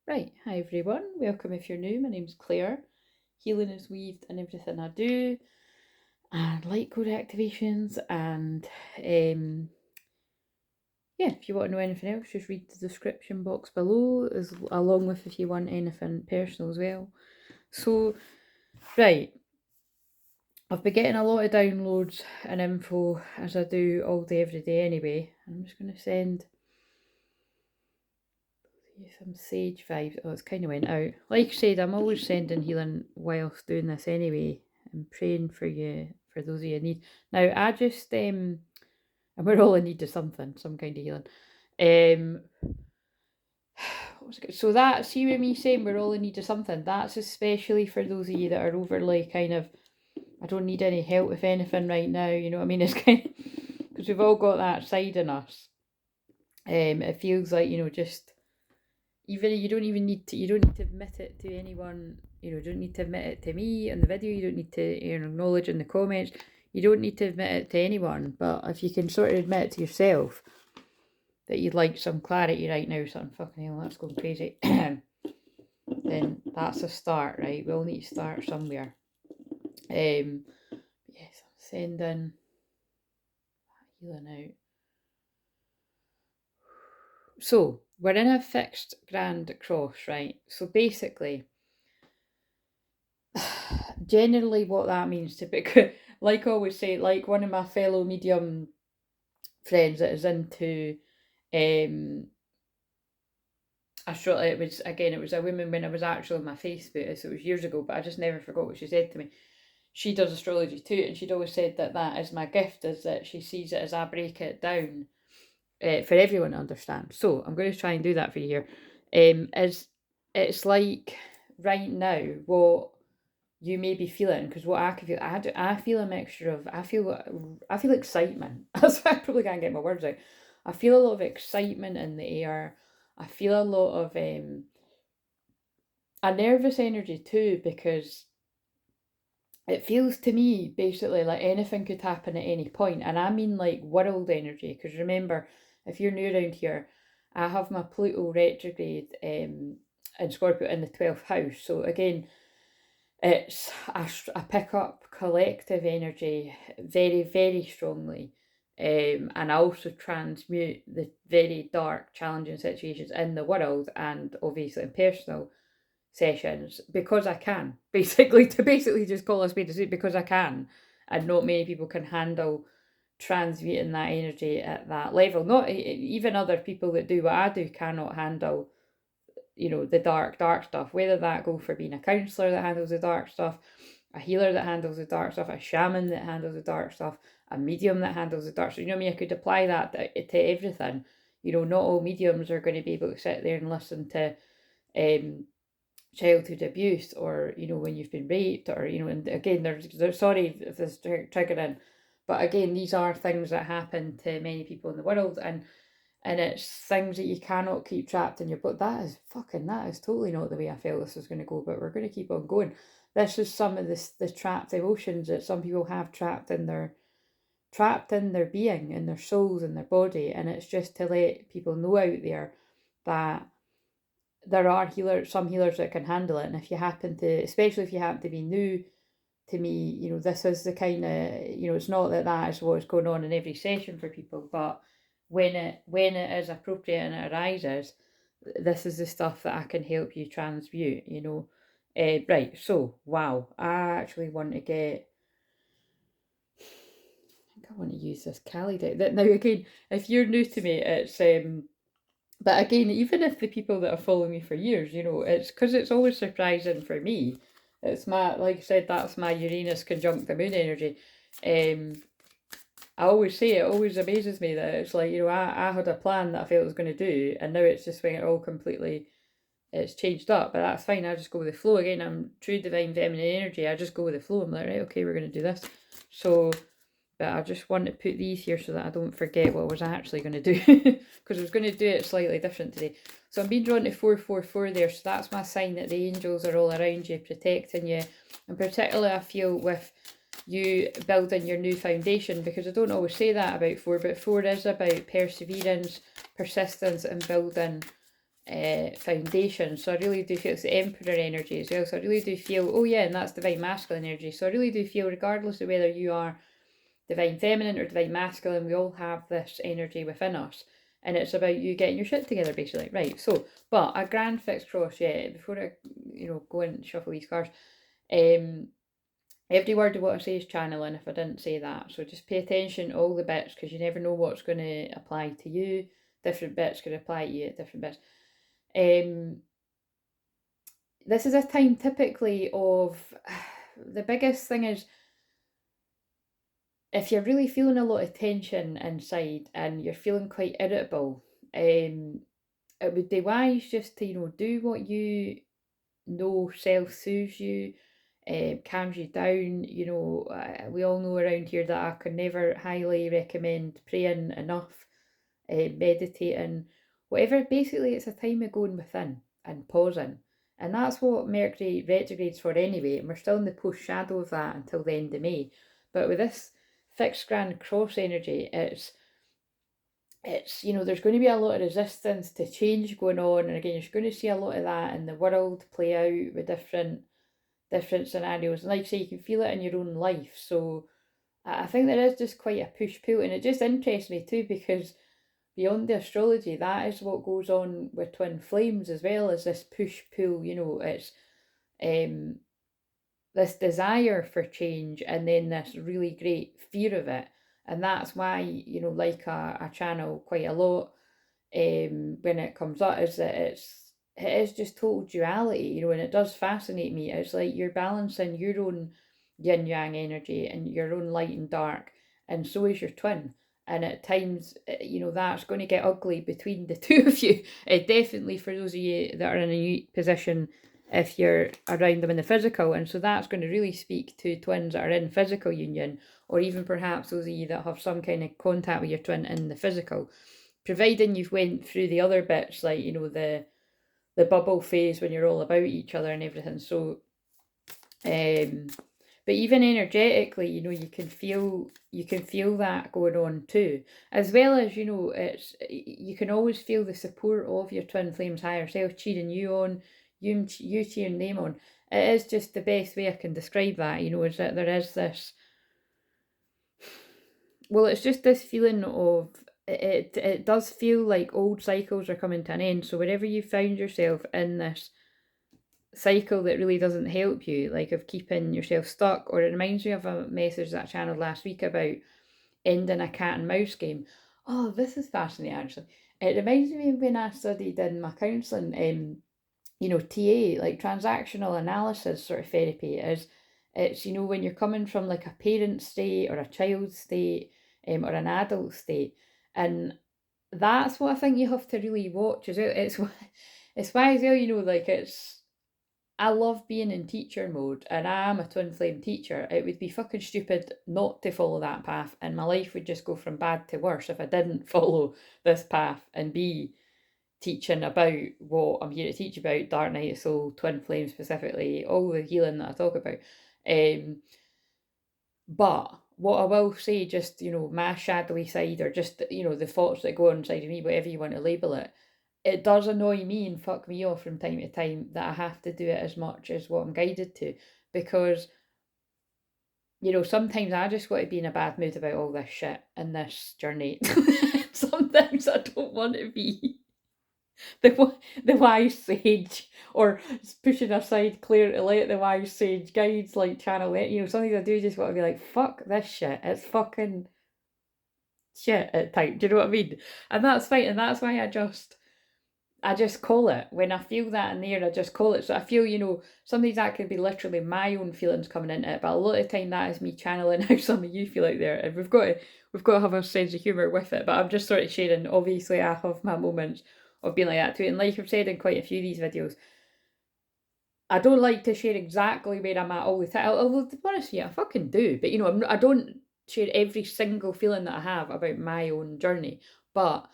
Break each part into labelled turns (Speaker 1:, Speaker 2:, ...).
Speaker 1: Right, hi everyone, welcome if you're new. My name's Claire. Healing is weaved in everything I do, and light code activations, and yeah, if you want to know anything else, just read the description box below, along with if you want anything personal as well. So, right, I've been getting a lot of downloads and info as I do all day every day anyway. I'm just going to send some sage vibes. Oh, it's kind of went out. Like I said, I'm always sending healing whilst doing this anyway. I'm praying for you, for those of you in need. Now, I just, and we're all in need of something, some kind of healing. What was it? So that, see with me saying we're all in need of something, that's especially for those of you that are overly kind of, I don't need any help with anything right now, you know what I mean? It's kind of, because we've all got that side in us. It feels like, just, even you don't need to admit it to anyone. You don't need to admit it to me in the video. You don't need to acknowledge in the comments. You don't need to admit it to anyone. But if you can sort of admit it to yourself that you'd like some clarity right now, something fucking hell, that's going crazy, then that's a start, right? We all need to start somewhere. Yes, I'm sending healing out. So we're in a fixed grand cross, right? So basically, generally what that means to be, like I always say, like one of my fellow medium friends that is into astrology, it was a woman when I was actually on my Facebook, so it was years ago, but I just never forgot what she said to me. She does astrology too, and she'd always said that is my gift, is that she sees it as I break it down for everyone to understand. So I'm going to try and do that for you here. It's like right now what you may be feeling, because what I can feel, I feel a mixture of, I feel excitement. That's why I probably can't get my words out. I feel a lot of excitement in the air. I feel a lot of a nervous energy too, because it feels to me basically like anything could happen at any point, and I mean like world energy. Because remember, if you're new around here, I have my Pluto retrograde in Scorpio in the 12th house. So again, it's I pick up collective energy very, very strongly. And I also transmute the very dark, challenging situations in the world and obviously in personal sessions because I can. Basically, to basically just call a spade a spade, because I can. And not many people can handle transmuting that energy at that level. Not even other people that do what I do cannot handle the dark stuff, whether that go for being a counsellor that handles the dark stuff, a healer that handles the dark stuff, a shaman that handles the dark stuff, a medium that handles the dark stuff. You know what I mean? I could apply that to everything. Not all mediums are going to be able to sit there and listen to childhood abuse, or when you've been raped, or and again, there's sorry if this triggering, but again, these are things that happen to many people in the world, and it's things that you cannot keep trapped in your butt. That is totally not the way I felt this was going to go, but we're going to keep on going. This is some of the trapped emotions that some people have trapped in their being, in their souls, in their body, and it's just to let people know out there that there are some healers that can handle it. And if you happen to, especially if you happen to be new to me, this is the kind of, it's not that is what's going on in every session for people, but when it is appropriate and it arises, this is the stuff that I can help you transmute, right, so, wow, I actually want to get, I want to use this Kali deck. Now, again, if you're new to me, it's, but again, even if the people that are following me for years, it's because it's always surprising for me. It's like I said, that's my Uranus conjunct the moon energy. I always say it always amazes me that it's like, I had a plan that I felt I was going to do, and now it's just when it all completely, it's changed up, but that's fine. I just go with the flow. Again, I'm true divine feminine energy. I just go with the flow. I'm like, right, okay, we're going to do this. So, but I just want to put these here so that I don't forget what I was actually going to do, because I was going to do it slightly different today. So I'm being drawn to 444 there, so that's my sign that the angels are all around you, protecting you, and particularly I feel with you building your new foundation, because I don't always say that about 4, but 4 is about perseverance, persistence, and building foundation. So I really do feel it's the Emperor energy as well. So I really do feel, oh yeah, and that's divine masculine energy. So I really do feel, regardless of whether you are divine feminine or divine masculine, we all have this energy within us. And it's about you getting your shit together, basically. Right, so, but a grand fixed cross, yeah, before I, go and shuffle these cards, every word of what I say is channeling if I didn't say that. So just pay attention to all the bits, because you never know what's going to apply to you. Different bits could apply to you at different bits. This is a time typically of, the biggest thing is, if you're really feeling a lot of tension inside and you're feeling quite irritable, it would be wise just to, do what you know self-soothes you, calms you down. We all know around here that I can never highly recommend praying enough, meditating, whatever. Basically, it's a time of going within and pausing. And that's what Mercury retrogrades for anyway. And we're still in the post-shadow of that until the end of May. But with this fixed grand cross energy, it's there's going to be a lot of resistance to change going on, and again you're going to see a lot of that in the world play out with different scenarios, and like I say, you can feel it in your own life. So I think there is just quite a push-pull, and it just interests me too, because beyond the astrology, that is what goes on with twin flames as well, as this push-pull. It's this desire for change, and then this really great fear of it. And that's why, like I channel quite a lot when it comes up, is that it is just total duality, and it does fascinate me. It's like you're balancing your own yin yang energy and your own light and dark, and so is your twin. And at times, that's going to get ugly between the two of you. Definitely for those of you that are in a unique position, if you're around them in the physical. And so that's going to really speak to twins that are in physical union, or even perhaps those of you that have some kind of contact with your twin in the physical, providing you've went through the other bits, like the bubble phase when you're all about each other and everything. So but even energetically, you can feel that going on too, as well as, you can always feel the support of your twin flames higher self cheering you on, you cheering them on. It is just the best way I can describe that, is that there is this, well, it's just this feeling of, it does feel like old cycles are coming to an end. So wherever you found yourself in this cycle that really doesn't help you, like of keeping yourself stuck, or it reminds me of a message that I channeled last week about ending a cat and mouse game. Oh, this is fascinating actually. It reminds me of when I studied in my counselling, TA, like transactional analysis sort of therapy. It's when you're coming from like a parent state or a child state, or an adult state, and that's what I think you have to really watch as well. It's why as well, like I love being in teacher mode, and I am a twin flame teacher. It would be fucking stupid not to follow that path, and my life would just go from bad to worse if I didn't follow this path and be teaching about what I'm here to teach about, Dark Night of Soul, twin flame specifically, all the healing that I talk about. But what I will say, just, my shadowy side, or just, the thoughts that go on inside of me, whatever you want to label it, it does annoy me and fuck me off from time to time that I have to do it as much as what I'm guided to, because, sometimes I just want to be in a bad mood about all this shit and this journey. Sometimes I don't want to be the wise sage, or pushing aside Claire to let the wise sage guides, like channel it. Sometimes I do just want to be like, fuck this shit. It's fucking shit at times. Do you know what I mean? And that's fine. And that's why I just call it. When I feel that in there, I just call it. So I feel, sometimes that could be literally my own feelings coming into it, but a lot of the time that is me channeling how some of you feel out there. And we've got to have a sense of humour with it. But I'm just sort of sharing. Obviously, I have my moments of being like that too. And like I've said in quite a few of these videos, I don't like to share exactly where I'm at all the time. Although, to be honest, yeah, I fucking do. But, I don't share every single feeling that I have about my own journey. But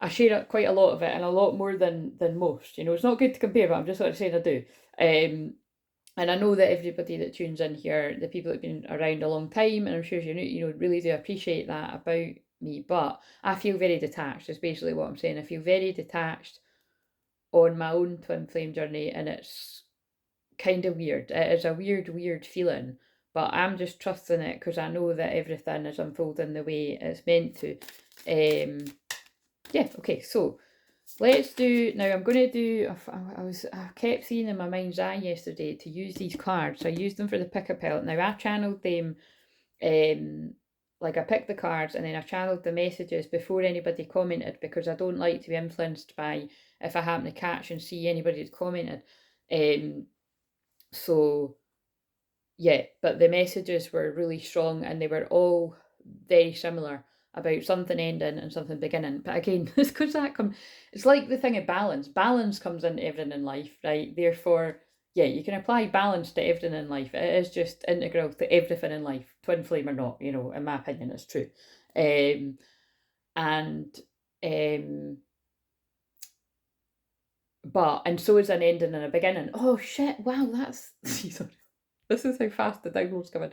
Speaker 1: I share quite a lot of it, and a lot more than most. It's not good to compare, but I'm just sort of saying I do. And I know that everybody that tunes in here, the people that have been around a long time, and I'm sure you really do appreciate that about me. But I feel very detached, is basically what I'm saying. I feel very detached on my own twin flame journey, and it's kind of weird. It is a weird feeling, but I'm just trusting it because I know that everything is unfolding the way it's meant to. Yeah, okay, so let's do, now I'm going to do, I kept seeing in my mind's eye yesterday to use these cards. I used them for the pick a pellet. Now I channeled them, like I picked the cards and then I channeled the messages before anybody commented, because I don't like to be influenced by if I happen to catch and see anybody that's commented. So yeah, but the messages were really strong and they were all very similar about something ending and something beginning. But again, it's because it's like the thing of balance. Balance comes into everything in life, right? Therefore, yeah, you can apply balance to everything in life. It is just integral to everything in life, twin flame or not, in my opinion, it's true. And so is an ending and a beginning. Oh shit, wow, that's this is how fast the download's coming.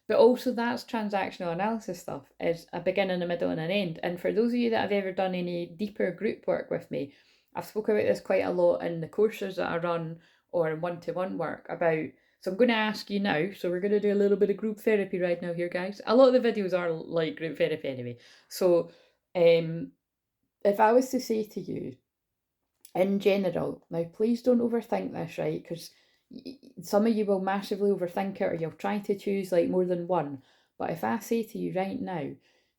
Speaker 1: But also that's transactional analysis stuff, is a beginning, a middle, and an end. And for those of you that have ever done any deeper group work with me, I've spoken about this quite a lot in the courses that I run or in one-to-one work about. So I'm going to ask you now, so we're going to do a little bit of group therapy right now here, guys. A lot of the videos are like group therapy anyway. So if I was to say to you, in general, now please don't overthink this, right? Because some of you will massively overthink it, or you'll try to choose like more than one. But if I say to you right now,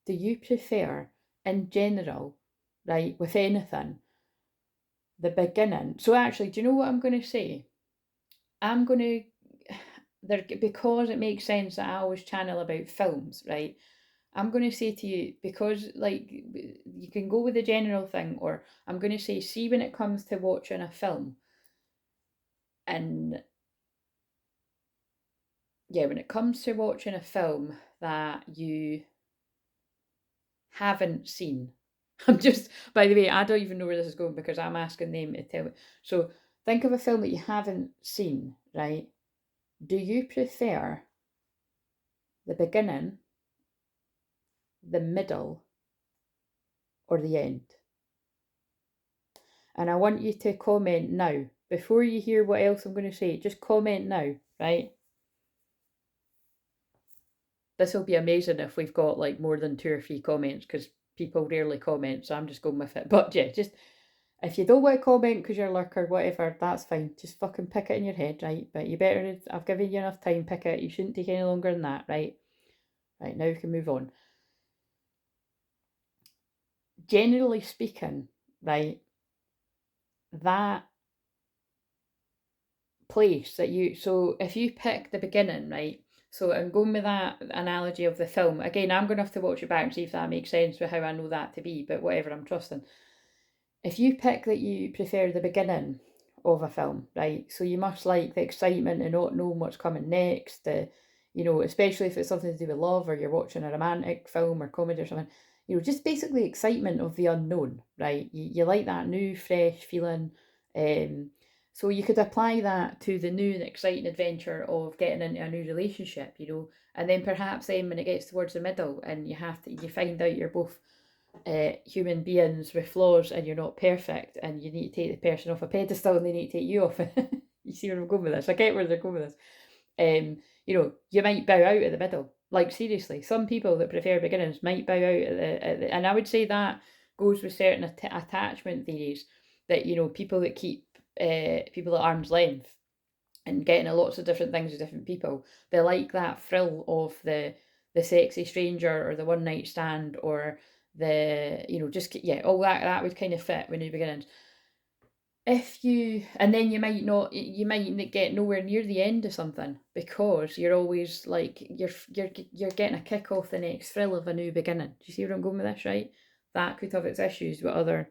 Speaker 1: do you prefer in general, right, with anything, the beginning? So actually, do you know what I'm going to say? I'm going to, because it makes sense that I always channel about films, right? I'm going to say to you, because like you can go with the general thing, or I'm going to say, see, when it comes to watching a film, and yeah, when it comes to watching a film that you haven't seen, I'm just, by the way, I don't even know where this is going because I'm asking them to tell me. So think of a film that you haven't seen, right? Do you prefer the beginning, the middle, or the end? And I want you to comment now. Before you hear what else I'm going to say, just comment now, right? This will be amazing if we've got like more than 2 or 3 comments, because people rarely comment, so I'm just going with it. But yeah, just if you don't want to comment because you're a lurker, whatever, that's fine. Just fucking pick it in your head, right? But you better, I've given you enough time, pick it. You shouldn't take any longer than that, right? Right, now we can move on. Generally speaking, right, that place that you, so if you pick the beginning, right, so I'm going with that analogy of the film. Again, I'm going to have to watch it back and see if that makes sense with how I know that to be, but whatever, I'm trusting. If you pick that you prefer the beginning of a film, right, so you must like the excitement and not knowing what's coming next, especially if it's something to do with love, or you're watching a romantic film or comedy or something, just basically excitement of the unknown, right? You like that new, fresh feeling. So you could apply that to the new and exciting adventure of getting into a new relationship, and then perhaps then when it gets towards the middle and you find out you're both human beings with flaws and you're not perfect, and you need to take the person off a pedestal and they need to take you off. You see where I'm going with this? I get where they're going with this. You might bow out at the middle. Like seriously, some people that prefer beginnings might bow out at the and I would say that goes with certain attachment theories, that people that keep people at arm's length and getting a lots of different things with different people, they like that thrill of the sexy stranger or the one night stand, or the all that would kind of fit when you're beginnings. And then you might get nowhere near the end of something, because you're always like you're getting a kick off the next thrill of a new beginning. Do you see where I'm going with this, right? That could have its issues with other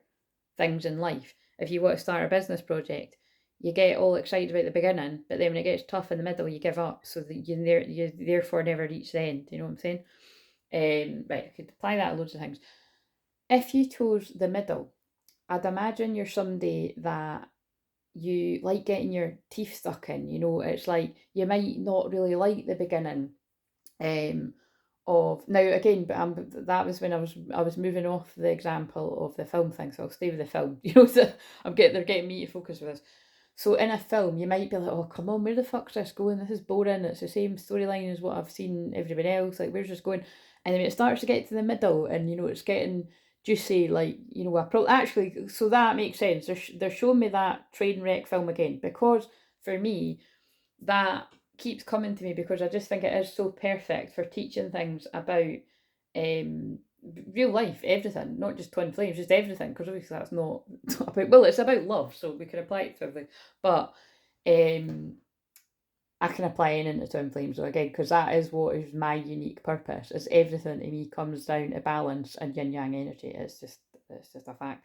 Speaker 1: things in life. If you want to start a business project, you get all excited about the beginning, but then when it gets tough in the middle, you give up, so that you therefore never reach the end. You know what I'm saying? Right, I could apply that to loads of things. If you chose the middle, I'd imagine you're somebody that you like getting your teeth stuck in. It's like you might not really like the beginning, of now again, but that was when I was moving off the example of the film thing, so I'll stay with the film. So they're getting me to focus with this. So in a film, you might be like, oh come on, where the fuck's this going? This is boring. It's the same storyline as what I've seen everybody else. Like, where's this going? And then it starts to get to the middle, and it's getting juicy. Like, actually, so that makes sense. They're showing me that train wreck film again because for me that keeps coming to me because I just think it is so perfect for teaching things about um real life, everything, not just twin flames, just everything. Because obviously that's not about, well, it's about love, so we can apply it to everything. But I can apply anything to twin flames though, again, because that is what is my unique purpose. Is everything to me comes down to balance and yin yang energy. It's just a fact.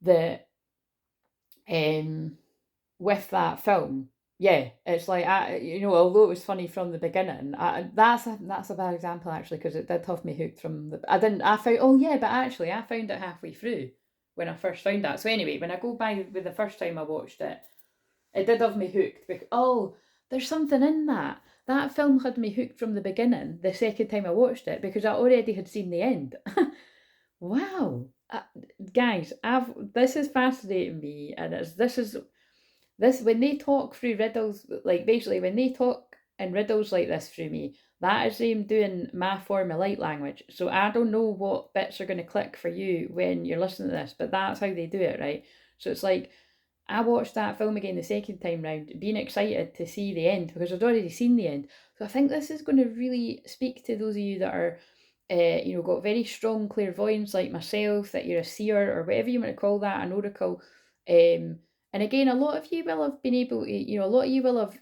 Speaker 1: The with that film, yeah, it's like although it was funny from the beginning, that's a bad example actually because it did have me hooked from the. I found, oh yeah, but actually I found it halfway through when I first found that. So anyway, when I go by with the first time I watched it, it did have me hooked because, oh, there's something in that. That film had me hooked from the beginning. The second time I watched it because I already had seen the end. Wow, guys, this is fascinating me, and this when they talk through riddles, like basically when they talk in riddles like this through me, that is them doing my form of light language. So I don't know what bits are going to click for you when you're listening to this, but that's how they do it, right? So it's like I watched that film again the second time round, being excited to see the end because I'd already seen the end. So I think this is going to really speak to those of you that are, got very strong clairvoyance like myself, that you're a seer or whatever you want to call that, an oracle. And again, a lot of you will have been able to, a lot of you will have,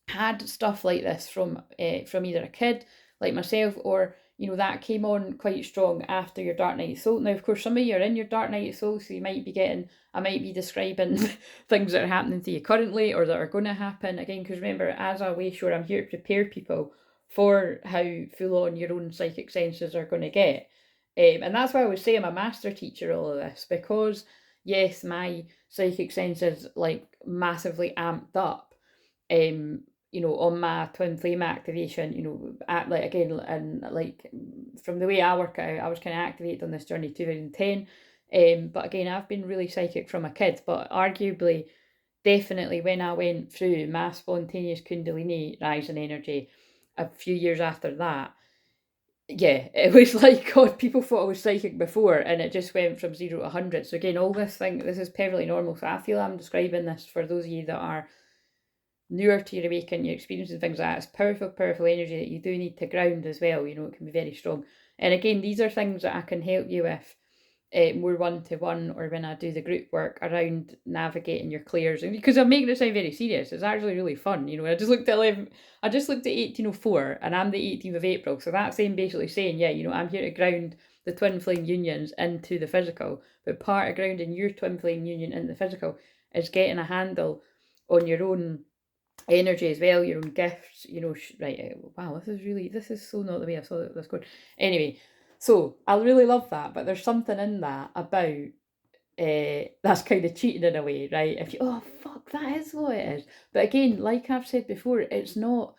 Speaker 1: had stuff like this from either a kid like myself or that came on quite strong after your dark night of soul. Now of course some of you are in your dark night of soul, so you might be I might be describing things that are happening to you currently or that are going to happen again, because remember, as a way sure I'm here to prepare people for how full on your own psychic senses are going to get. And that's why I would say I'm a master teacher all of this, because yes, my psychic senses like massively amped up on my twin flame activation, at like again, and like from the way I work out, I was kind of activated on this journey 2010. But again, I've been really psychic from a kid, but arguably, definitely when I went through my spontaneous Kundalini rising energy a few years after that, yeah, it was like, God, people thought I was psychic before, and it just went from 0 to 100. So again, all this is perfectly normal. So I feel I'm describing this for those of you that are newer to your awakening, you're experiencing things like that. It's powerful, powerful energy that you do need to ground as well. It can be very strong. And again, these are things that I can help you with more one-to-one or when I do the group work around navigating your clairs. And because I'm making it sound very serious, it's actually really fun. I just looked at 1804 and I'm the 18th of April. So that's basically saying, yeah, I'm here to ground the twin flame unions into the physical. But part of grounding your twin flame union into the physical is getting a handle on your own energy as well, your own gifts, right, wow, this is so not the way I saw this going. Anyway, so I really love that, but there's something in that about that's kind of cheating in a way, right? If you, oh fuck, that is what it is. But again, like I've said before, it's not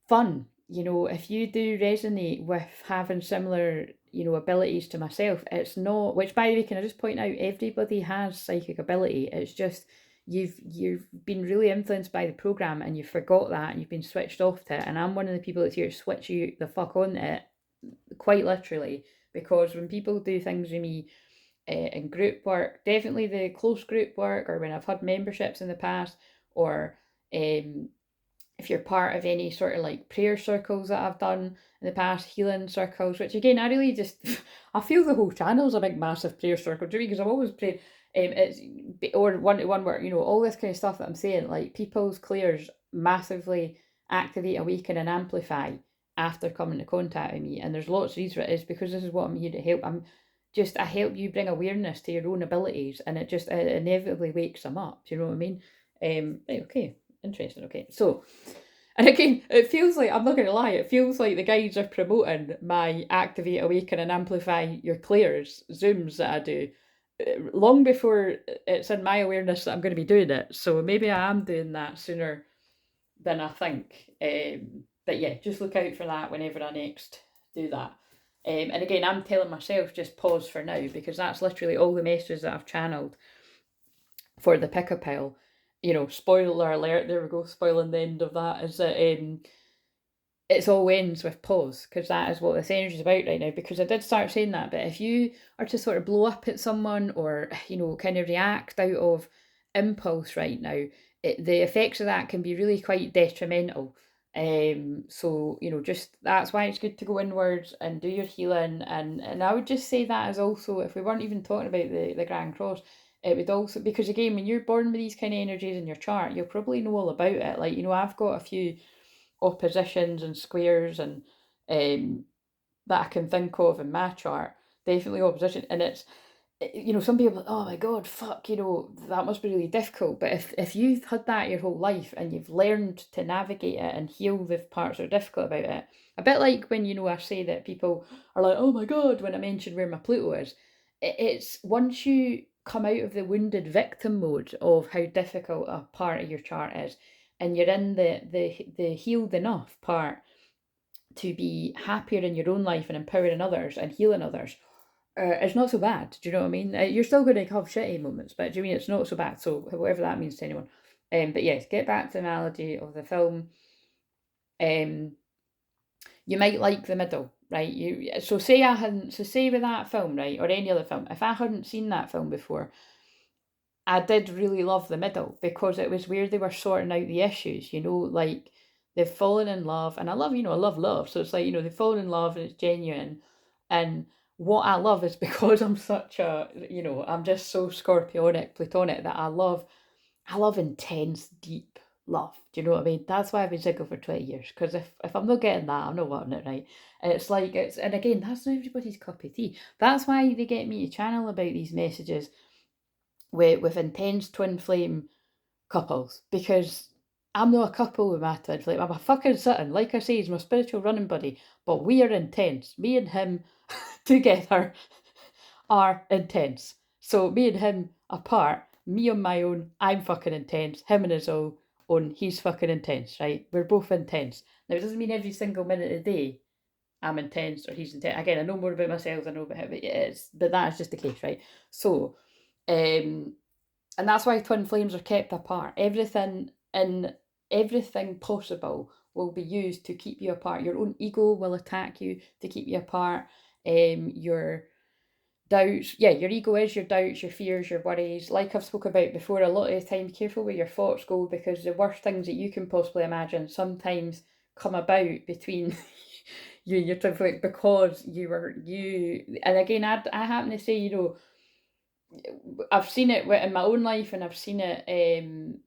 Speaker 1: fun. If you do resonate with having similar, abilities to myself, it's not, which by the way, can I just point out, everybody has psychic ability. It's just you've been really influenced by the program and you forgot that and you've been switched off to it. And I'm one of the people that's here to switch you the fuck on to it, quite literally, because when people do things with me in group work, definitely the close group work, or when I've had memberships in the past, or if you're part of any sort of like prayer circles that I've done in the past, healing circles, which again, I really just, I feel the whole channel's a big massive prayer circle to me, because I'm always praying, it's, or one-to-one work, all this kind of stuff that I'm saying, like people's clairs massively activate, awaken and amplify after coming into contact with me. And there's lots of reasons for it, is because this is what I'm here to help. I help you bring awareness to your own abilities, and it just inevitably wakes them up. Do you know what I mean? Okay. Interesting. Okay, so, and again, it feels like, I'm not going to lie, it feels like the guys are promoting my Activate, Awaken and Amplify Your Clairs Zooms that I do long before it's in my awareness that I'm going to be doing it. So maybe I am doing that sooner than I think. But yeah, just look out for that whenever I next do that. And again, I'm telling myself just pause for now, because that's literally all the messages that I've channeled for the pick a pile. You know, spoiler alert, there we go, spoiling the end of that, is that it's all ends with pause, because that is what this energy is about right now. Because I did start saying that, but if you are to sort of blow up at someone, or, you know, kind of react out of impulse right now, the effects of that can be really quite detrimental. So, you know, just that's why it's good to go inwards and do your healing. And I would just say that is also, if we weren't even talking about the Grand Cross, it would also, because again, when you're born with these kind of energies in your chart, you'll probably know all about it. Like, you know, I've got a few oppositions and squares and that I can think of in my chart, definitely opposition. And it's, you know, some people are like, oh my god, fuck, you know, that must be really difficult. But if you've had that your whole life and you've learned to navigate it and heal the parts that are difficult about it, a bit like when, you know, I say that people are like, oh my god, when I mention where my Pluto is, it's once you come out of the wounded victim mode of how difficult a part of your chart is, and you're in the healed enough part to be happier in your own life and empowering others and healing others, it's not so bad. Do you know what I mean? You're still going to have shitty moments, but do you mean it's not so bad? So whatever that means to anyone. But yes, get back to the analogy of the film. You might like the middle, right? Say with that film, right, or any other film, if I hadn't seen that film before, I did really love the middle, because it was where they were sorting out the issues, you know, like they've fallen in love, and I love, you know, I love love. So it's like, you know, they've fallen in love and it's genuine. And what I love is because I'm such a, you know, I'm just so scorpionic, platonic, that I love intense, deep love. Do you know what I mean? That's why I've been single for 20 years. Because if I'm not getting that, I'm not wanting it, right? And it's like, and again, that's not everybody's cup of tea. That's why they get me to channel about these messages with intense twin flame couples, because I'm not a couple with my twin flame. I'm a fucking Sutton. Like I say, he's my spiritual running buddy, but we are intense. Me and him together are intense. So me and him apart, me on my own, I'm fucking intense. Him on his own, he's fucking intense, right? We're both intense. Now, it doesn't mean every single minute of the day I'm intense or he's intense. Again, I know more about myself than I know about him, but that is just the case, right? So, and that's why twin flames are kept apart. Everything possible will be used to keep you apart. Your own ego will attack you to keep you apart. Your doubts, yeah, your ego is your doubts, your fears, your worries. Like I've spoke about before, a lot of the time, careful where your thoughts go, because the worst things that you can possibly imagine sometimes come about between you and your twin flame, because you. And again, I happen to say, you know, I've seen it in my own life, and I've seen it in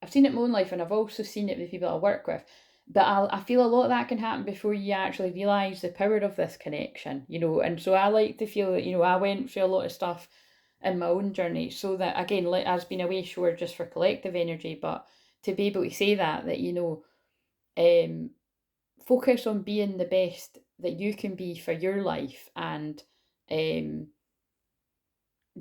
Speaker 1: my own life, and I've also seen it with people I work with. But I feel a lot of that can happen before you actually realise the power of this connection, you know. And so I like to feel that, you know, I went through a lot of stuff in my own journey, so that, again, like, has been a way, sure, just for collective energy, but to be able to say that, you know, focus on being the best that you can be for your life, and um,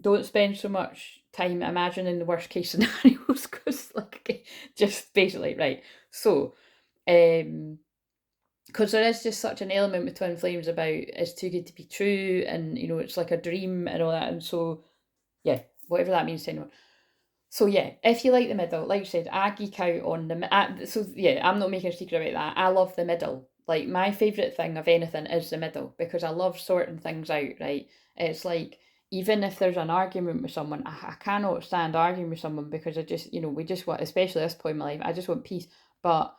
Speaker 1: don't spend so much time imagining the worst case scenarios, because, like, just basically, right. So, because there is just such an element with twin flames about it's too good to be true, and, you know, it's like a dream and all that. And so, yeah, whatever that means to anyone. So yeah, if you like the middle, like I said, I geek out on so yeah, I'm not making a secret about that. I love the middle. Like, my favourite thing of anything is the middle, because I love sorting things out, right? It's like, even if there's an argument with someone, I cannot stand arguing with someone, because I just, you know, we just want, especially at this point in my life, I just want peace. But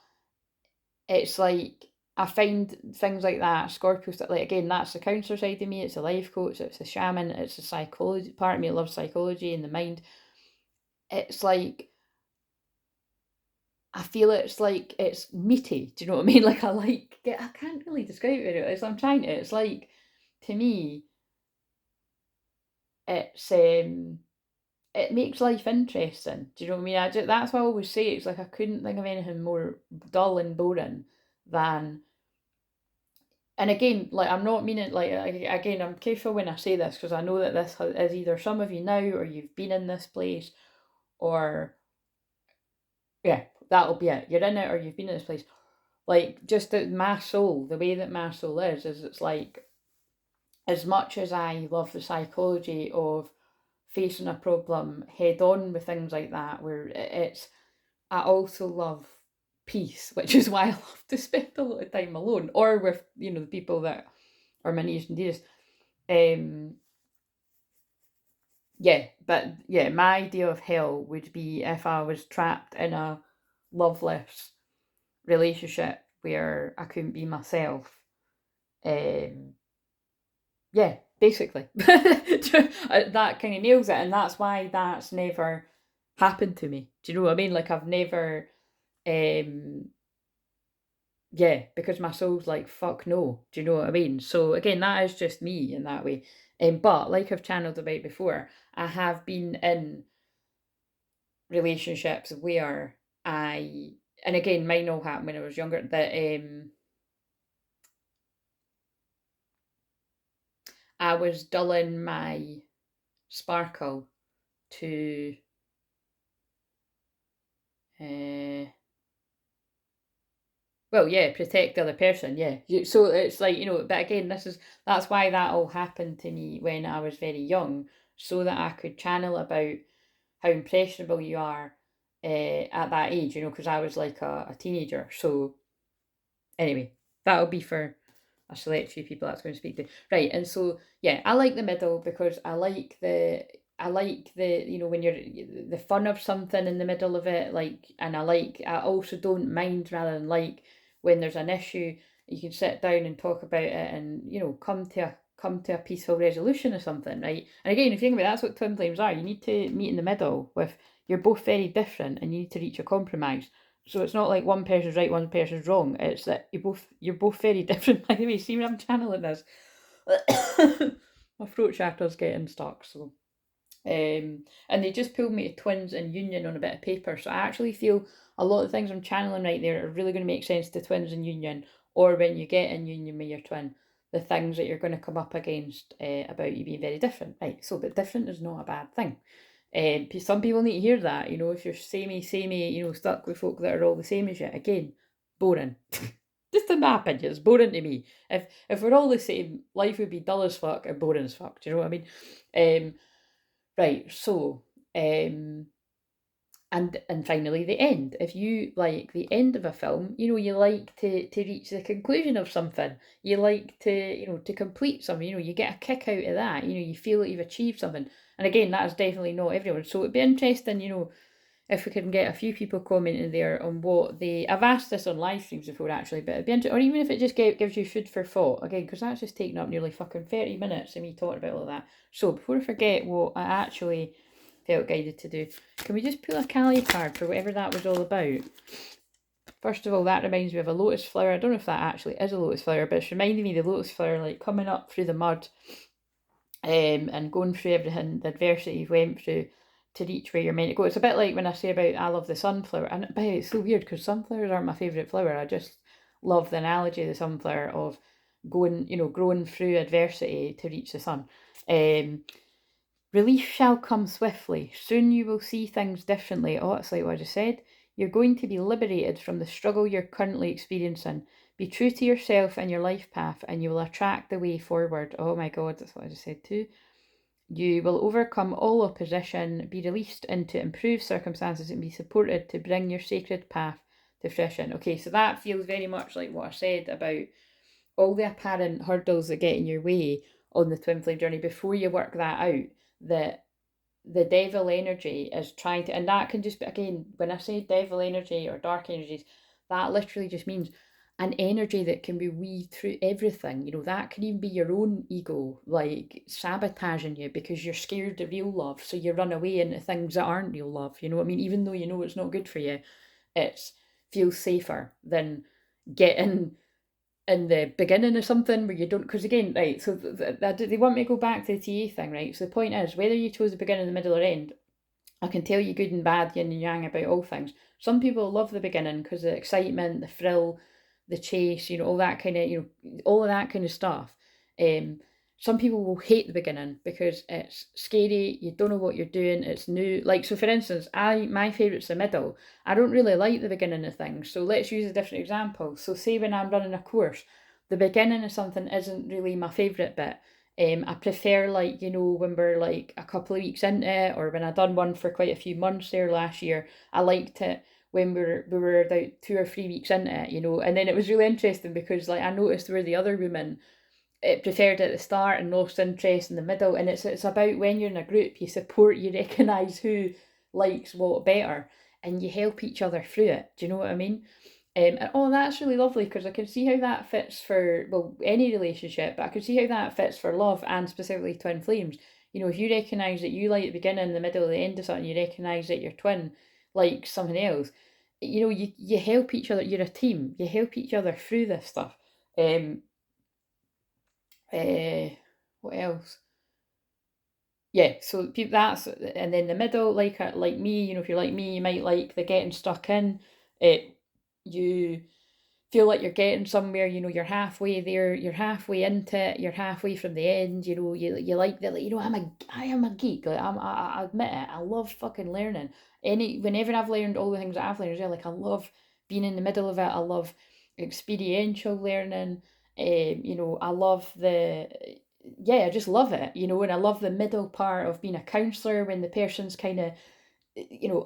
Speaker 1: it's like, I find things like that, Scorpio stuff, like, again, that's the counselor side of me, it's the life coach, it's the shaman, it's the psychology part of me, loves psychology and the mind. It's like, I feel it's like it's meaty. Do you know what I mean? Like, I can't really describe it. I'm trying to. It's like, to me, it's it makes life interesting. Do you know what I mean? That's why I always say, it's like, I couldn't think of anything more dull and boring than. And again, like, I'm not meaning, like, again, I'm careful when I say this, because I know that this is either some of you now, or you've been in this place, or yeah, that'll be it. You're in it or you've been in this place. Like, just my soul, the way that my soul is it's like, as much as I love the psychology of facing a problem head on with things like that, where it's, I also love peace, which is why I love to spend a lot of time alone or with, the people that are my nearest and dearest. Yeah, but yeah, my idea of hell would be if I was trapped in a loveless relationship where I couldn't be myself. Yeah, basically. That kind of nails it, and that's why that's never happened to me. Do you know what I mean? Like, I've never, yeah, because my soul's like, fuck no. Do you know what I mean? So again, that is just me in that way. But like I've channeled about before, I have been in relationships where and again, mine all happened when I was younger, that I was dulling my sparkle to well, yeah, protect the other person, yeah. So it's like, but again, that's why that all happened to me when I was very young, so that I could channel about how impressionable you are at that age, because I was like a teenager. So anyway, that'll be for a select few people that's going to speak to. Right, and so yeah, I like the middle because I like the when you're the fun of something in the middle of it, like, and I also don't mind, rather than like, when there's an issue, you can sit down and talk about it and come to a peaceful resolution or something, right? And again, if you think about it, that's what twin flames are. You need to meet in the middle with, you're both very different and you need to reach a compromise. So it's not like one person's right, one person's wrong. It's that you're both very different. By the way, see when I'm channeling this, my throat chakra's getting stuck. So, and they just pulled me to twins and union on a bit of paper. So I actually feel a lot of things I'm channeling right there are really going to make sense to twins and union, or when you get in union with your twin, the things that you're going to come up against about you being very different. Right. So, but different is not a bad thing. Some people need to hear that, if you're samey, stuck with folk that are all the same as you. Again, boring. Just in my opinion, it's boring to me. If we're all the same, life would be dull as fuck and boring as fuck. Do you know what I mean? Right. So, and finally the end. If you like the end of a film, you like to reach the conclusion of something. You like to complete something. You get a kick out of that. You feel that you've achieved something. And again, that is definitely not everyone. So it'd be interesting, if we can get a few people commenting there on what I've asked this on live streams before actually, but it'd be interesting, or even if it just gives you food for thought, again, because that's just taking up nearly fucking 30 minutes of me talking about all that. So before I forget what I actually felt guided to do, can we just pull a Kali card for whatever that was all about? First of all, that reminds me of a lotus flower. I don't know if that actually is a lotus flower, but it's reminding me of the lotus flower, like coming up through the mud, and going through everything, the adversity you've went through to reach where you're meant to go. It's a bit like when I say about I love the sunflower, and it's so weird because sunflowers aren't my favourite flower. I just love the analogy of the sunflower of going, growing through adversity to reach the sun. Relief shall come swiftly. Soon you will see things differently. Oh, it's like what I just said. You're going to be liberated from the struggle you're currently experiencing. Be true to yourself and your life path, and you will attract the way forward. Oh my God, that's what I just said too. You will overcome all opposition, be released into improved circumstances, and be supported to bring your sacred path to fruition. Okay, so that feels very much like what I said about all the apparent hurdles that get in your way on the twin flame journey. Before you work that out, that the devil energy is trying to, and that can just be, again, when I say devil energy or dark energies, that literally just means an energy that can be weaved through everything. That can even be your own ego, like sabotaging you because you're scared of real love, so you run away into things that aren't real love. You know what I mean? Even though it's not good for you, it feels safer than getting in the beginning of something where you don't, because again, right, so they want me to go back to the TA thing, right? So the point is, whether you chose the beginning, the middle, or end, I can tell you good and bad, yin and yang about all things. Some people love the beginning because the excitement, the thrill, the chase, all that kind of, all of that kind of stuff. some people will hate the beginning because it's scary, you don't know what you're doing, it's new. Like, so for instance, my favourite's the middle. I don't really like the beginning of things. So let's use a different example. So say when I'm running a course, the beginning of something isn't really my favourite bit. I prefer, like, when we're like a couple of weeks into it, or when I done one for quite a few months there last year, I liked it when we were about 2 or 3 weeks into it, and then it was really interesting because, like, I noticed where the other women preferred at the start and lost interest in the middle. And it's about when you're in a group, you support, you recognise who likes what better, and you help each other through it. Do you know what I mean? And oh, that's really lovely because I can see how that fits for, well, any relationship, but I can see how that fits for love and specifically twin flames. If you recognise that you like the beginning, the middle, the end of something, you recognise that your twin likes something else. You help each other. You're a team. You help each other through this stuff. Um, uh, what else? Yeah, so that's, and then the middle, like me, if you're like me, you might like the getting stuck in. It You feel like you're getting somewhere. You're halfway there, you're halfway into it, you're halfway from the end. You like that. I am a geek. Like, I admit it. I love fucking learning. Whenever I've learned all the things that I've learned, yeah, like I love being in the middle of it. I love experiential learning. I love yeah, I just love it. And I love the middle part of being a counselor when the person's kind of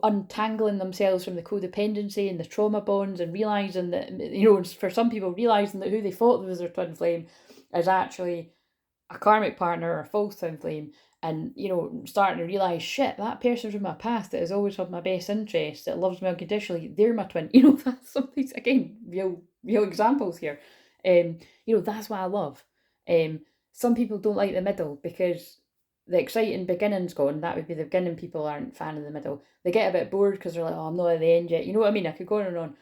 Speaker 1: untangling themselves from the codependency and the trauma bonds, and realizing that, for some people, realizing that who they thought was their twin flame is actually a karmic partner or a false twin flame. And, starting to realize, shit, that person from my past that has always had my best interest, that loves me unconditionally, they're my twin. That's something, again, real examples here. That's what I love. Some people don't like the middle because the exciting beginning's gone. That would be the beginning. People aren't fan of the middle. They get a bit bored because they're like, oh, I'm not at the end yet. You know what I mean? I could go on and on.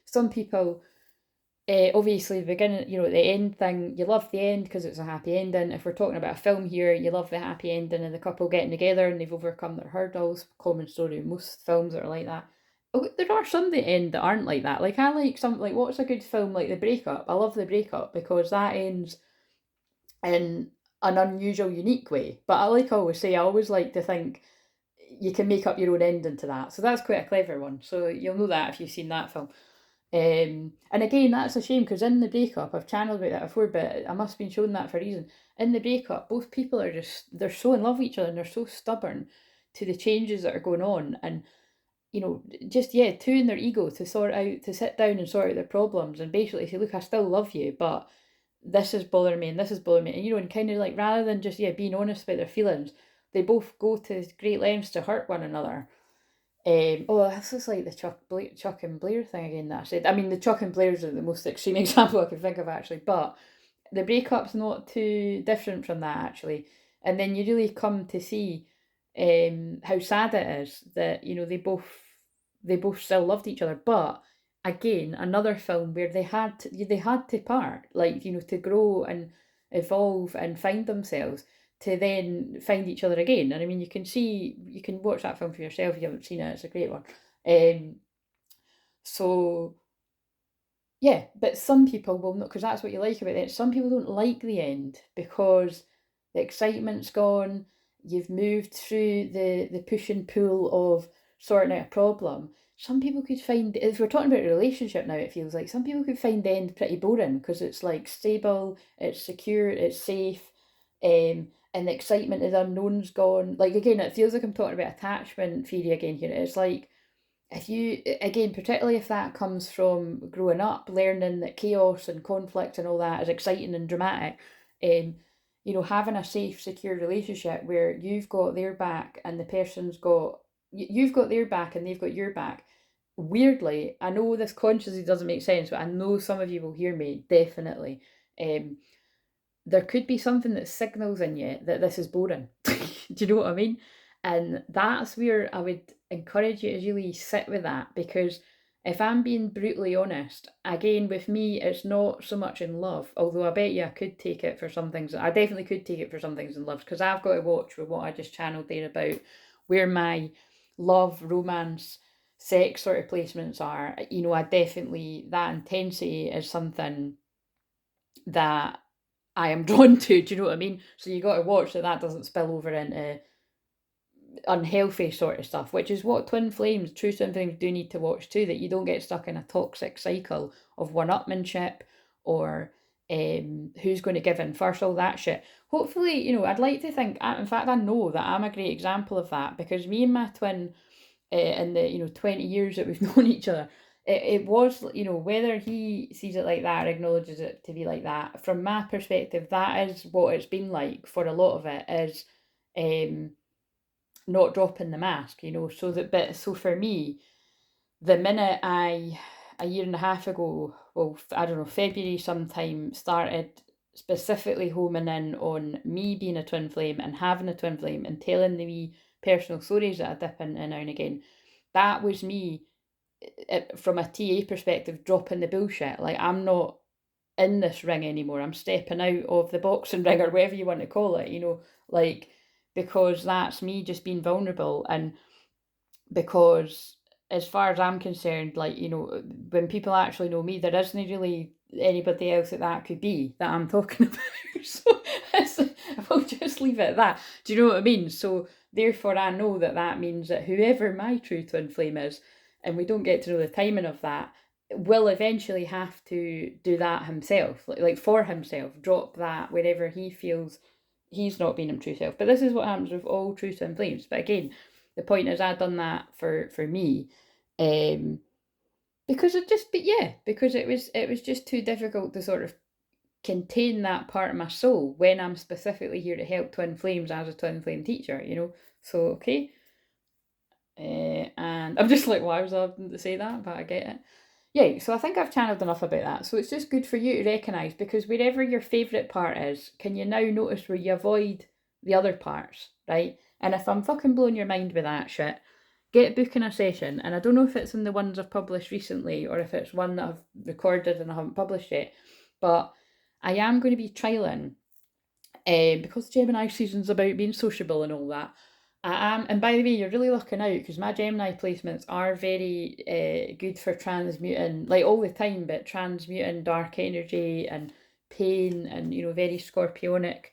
Speaker 1: Some people, obviously, the beginning, the end thing, you love the end because it's a happy ending. If we're talking about a film here, you love the happy ending and the couple getting together and they've overcome their hurdles. Common story in most films that are like that. Oh, there are some that end that aren't like that. Like, I like some, like, what's a good film like The Breakup? I love The Breakup because that ends in an unusual, unique way. But I always say, I always like to think you can make up your own ending to that. So that's quite a clever one. So you'll know that if you've seen that film. And again, that's a shame because in The Breakup, I've channeled about that before, but I must have been shown that for a reason. In The Breakup, both people are they're so in love with each other and they're so stubborn to the changes that are going on. And, just, yeah, two in their ego to sit down and sort out their problems and basically say, look, I still love you, but this is bothering me and this is bothering me. And kind of like, rather than just, yeah, being honest about their feelings, they both go to great lengths to hurt one another. Oh, this is like the Chuck and Blair thing again that I said. I mean, the Chuck and Blairs are the most extreme example I can think of, actually, but the breakup's not too different from that, actually. And then you really come to see how sad it is that, they both still loved each other. But again, another film where they had to part, like, to grow and evolve and find themselves, to then find each other again. And I mean, you can watch that film for yourself if you haven't seen it. It's a great one. Um, so yeah, but some people will not, because that's what you like about it. Some people don't like the end because the excitement's gone. You've moved through the push and pull of sorting out a problem. Some people could find, if we're talking about a relationship now, it feels like some people could find the end pretty boring because it's like stable, it's secure, it's safe, and the excitement of the unknown's gone. Like, again, it feels like I'm talking about attachment theory again here. It's like, if you, again, particularly if that comes from growing up, learning that chaos and conflict and all that is exciting and dramatic, having a safe, secure relationship where you've got their back and the person's got, you've got their back and they've got your back. Weirdly, I know this consciously doesn't make sense, but I know some of you will hear me, definitely. Um, there could be something that signals in you that this is boring. Do you know what I mean? And that's where I would encourage you to really sit with that, because if I'm being brutally honest, again, with me, it's not so much in love, although I bet you I could take it for some things. I definitely could take it for some things in love, because I've got to watch with what I just channeled there about where my love, romance, sex sort of placements are. I definitely, that intensity is something that I am drawn to. Do you know what I mean? So you got to watch that doesn't spill over into unhealthy sort of stuff, which is what true twin flames do need to watch too, that you don't get stuck in a toxic cycle of one-upmanship or who's going to give in first, all that shit. Hopefully, I'd like to think, in fact, I know that I'm a great example of that, because me and my twin, in the 20 years that we've known each other, it was, whether he sees it like that or acknowledges it to be like that, from my perspective, that is what it's been like for a lot of it, is not dropping the mask, so for me, the minute I, a year and a half ago, well, I don't know, February sometime, started specifically homing in on me being a twin flame and having a twin flame and telling the wee personal stories that I dip into now and again, that was me, from a TA perspective, dropping the bullshit. Like, I'm not in this ring anymore. I'm stepping out of the boxing ring, or whatever you want to call it, like, because that's me just being vulnerable. And because, as far as I'm concerned, like, when people actually know me, there isn't really anybody else that could be that I'm talking about. So I'll just leave it at that. Do you know what I mean? So therefore, I know that means that whoever my true twin flame is, and we don't get to know the timing of that, will eventually have to do that himself, like for himself, drop that wherever he feels he's not being his true self. But this is what happens with all true twin flames. But again, the point is, I've done that for me, because it was just too difficult to sort of contain that part of my soul when I'm specifically here to help twin flames as a twin flame teacher. So okay. And I'm just like, why was I having to say that? But I get it. Yeah, so I think I've channeled enough about that. So it's just good for you to recognise, because wherever your favourite part is, can you now notice where you avoid the other parts, right? And if I'm fucking blowing your mind with that shit, get booking a session. And I don't know if it's in the ones I've published recently or if it's one that I've recorded and I haven't published yet, but I am going to be trialling, because Gemini season's about being sociable and all that. I am, and by the way, you're really looking out, because my Gemini placements are very good for transmuting, like all the time, but transmuting dark energy and pain and, very scorpionic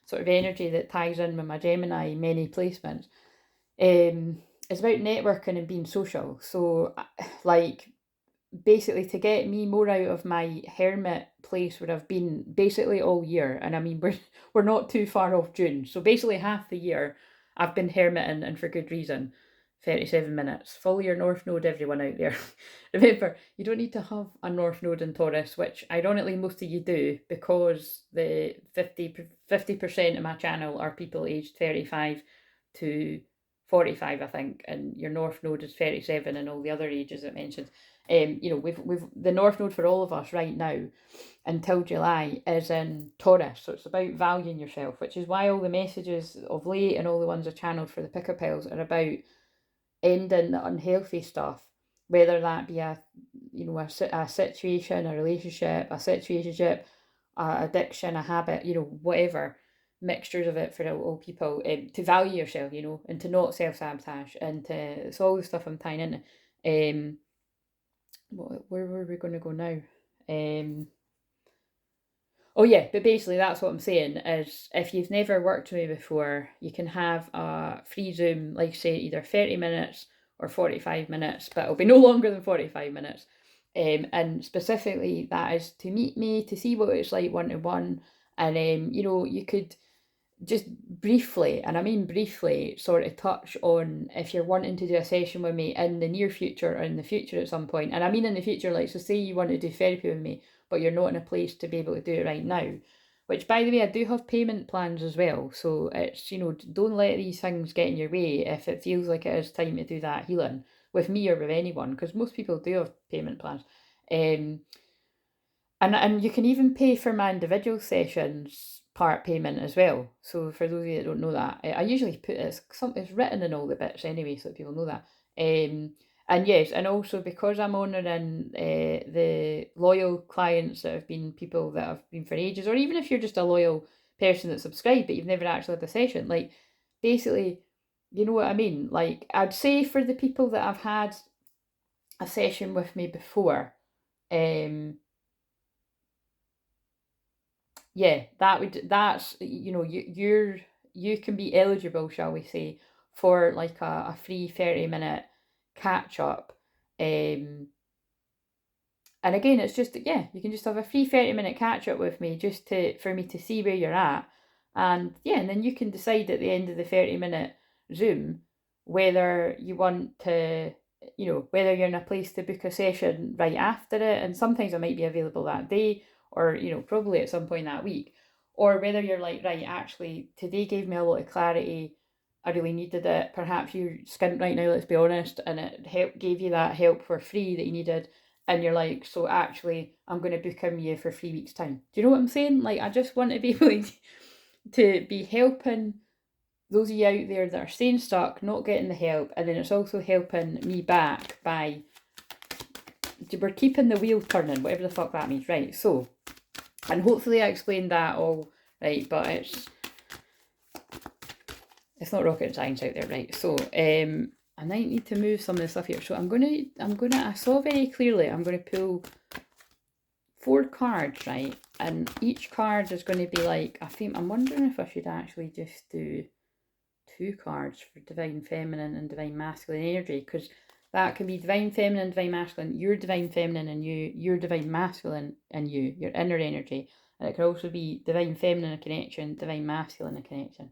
Speaker 1: sort of energy that ties in with my Gemini many placements. It's about networking and being social. So, like, basically, to get me more out of my hermit place where I've been basically all year, and I mean, we're not too far off June, so basically half the year I've been hermiting, and for good reason. 37 minutes. Follow your North Node, everyone out there. Remember, you don't need to have a North Node in Taurus, which ironically most of you do, because the 50% of my channel are people aged 35 to 45, I think, and your North Node is 37, and all the other ages it mentioned. We've the North Node for all of us right now until July is in Taurus, so it's about valuing yourself, which is why all the messages of late and all the ones I channeled for the picker piles are about ending the unhealthy stuff, whether that be a situation, a relationship, addiction, a habit, whatever, mixtures of it for all people, to value yourself, and to not self-sabotage, and to, it's all the stuff I'm tying in. Where were we going to go now? Oh yeah, but basically that's what I'm saying, is if you've never worked with me before, you can have a free Zoom, like say either 30 minutes or 45 minutes, but it'll be no longer than 45 minutes. And specifically that is to meet me, to see what it's like one-to-one, and you could just briefly, and I mean briefly, sort of touch on if you're wanting to do a session with me in the near future or in the future at some point. And I mean in the future, like, so say you want to do therapy with me, but you're not in a place to be able to do it right now. Which, by the way, I do have payment plans as well. So it's, don't let these things get in your way if it feels like it is time to do that healing with me or with anyone, because most people do have payment plans. And you can even pay for my individual sessions part payment as well. So for those of you that don't know that, I usually put it's written in all the bits anyway, so that people know that. And yes, and also because I'm honouring the loyal clients that have been people that have been for ages, or even if you're just a loyal person that subscribed but you've never actually had a session, like, basically, you know what I mean? Like, I'd say for the people that have had a session with me before, yeah, that's, you know, you can be eligible, shall we say, for like a free 30-minute catch up. And again, it's just, yeah, you can just have a free 30-minute catch up with me just for me to see where you're at. And yeah, and then you can decide at the end of the 30-minute Zoom whether you want to, you know, whether you're in a place to book a session right after it. And sometimes I might be available that day, or, you know, probably at some point that week. Or whether you're like, right, actually, today gave me a lot of clarity. I really needed it. Perhaps you're skint right now, let's be honest, and it gave you that help for free that you needed, and you're like, so actually, I'm going to book in you for 3 weeks' time. Do you know what I'm saying? Like, I just want to be able to be helping those of you out there that are staying stuck, not getting the help, and then it's also helping me back by, we're keeping the wheel turning, whatever the fuck that means, right? So, and hopefully I explained that all right, but it's not rocket science out there, right? So, I might need to move some of the stuff here. So I saw very clearly, I'm gonna pull 4 cards, right? And each card is going to be like a theme. I'm wondering if I should actually just do 2 cards for Divine Feminine and Divine Masculine energy, because that can be Divine Feminine, Divine Masculine, your Divine Feminine and you, your Divine Masculine and you, your inner energy. And it can also be Divine Feminine a connection, Divine Masculine a connection.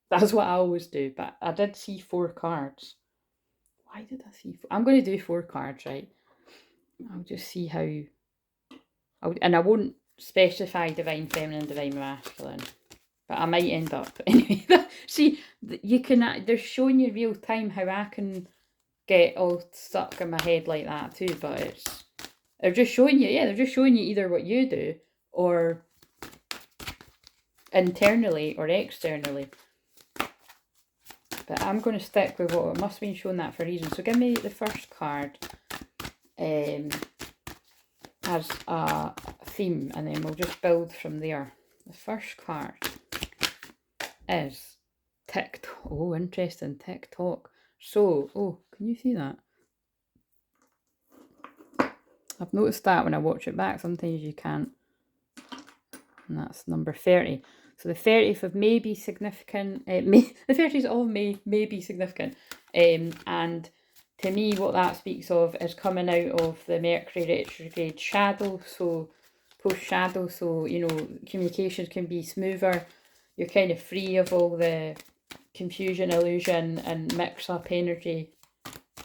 Speaker 1: That's what I always do, but I did see 4 cards. Why did I see 4? I'm going to do 4 cards, right? I'll just see how... and I won't specify Divine Feminine, Divine Masculine, but I might end up. Anyway, see, you can... They're showing you real time how I can get all stuck in my head like that too, but it's... They're just showing you, yeah, they're just showing you either what you do, or internally or externally. But I'm going to stick with what it must have been shown that for a reason. So give me the first card as a theme, and then we'll just build from there. The first card is TikTok. Oh, interesting, TikTok. So, oh, can you see that? I've noticed that when I watch it back, sometimes you can't. And that's number 30. So the 30th of May be significant. The 30th of May be significant. And to me, what that speaks of is coming out of the Mercury retrograde shadow. So post-shadow, so, you know, communications can be smoother. You're kind of free of all the confusion, illusion, and mix-up energy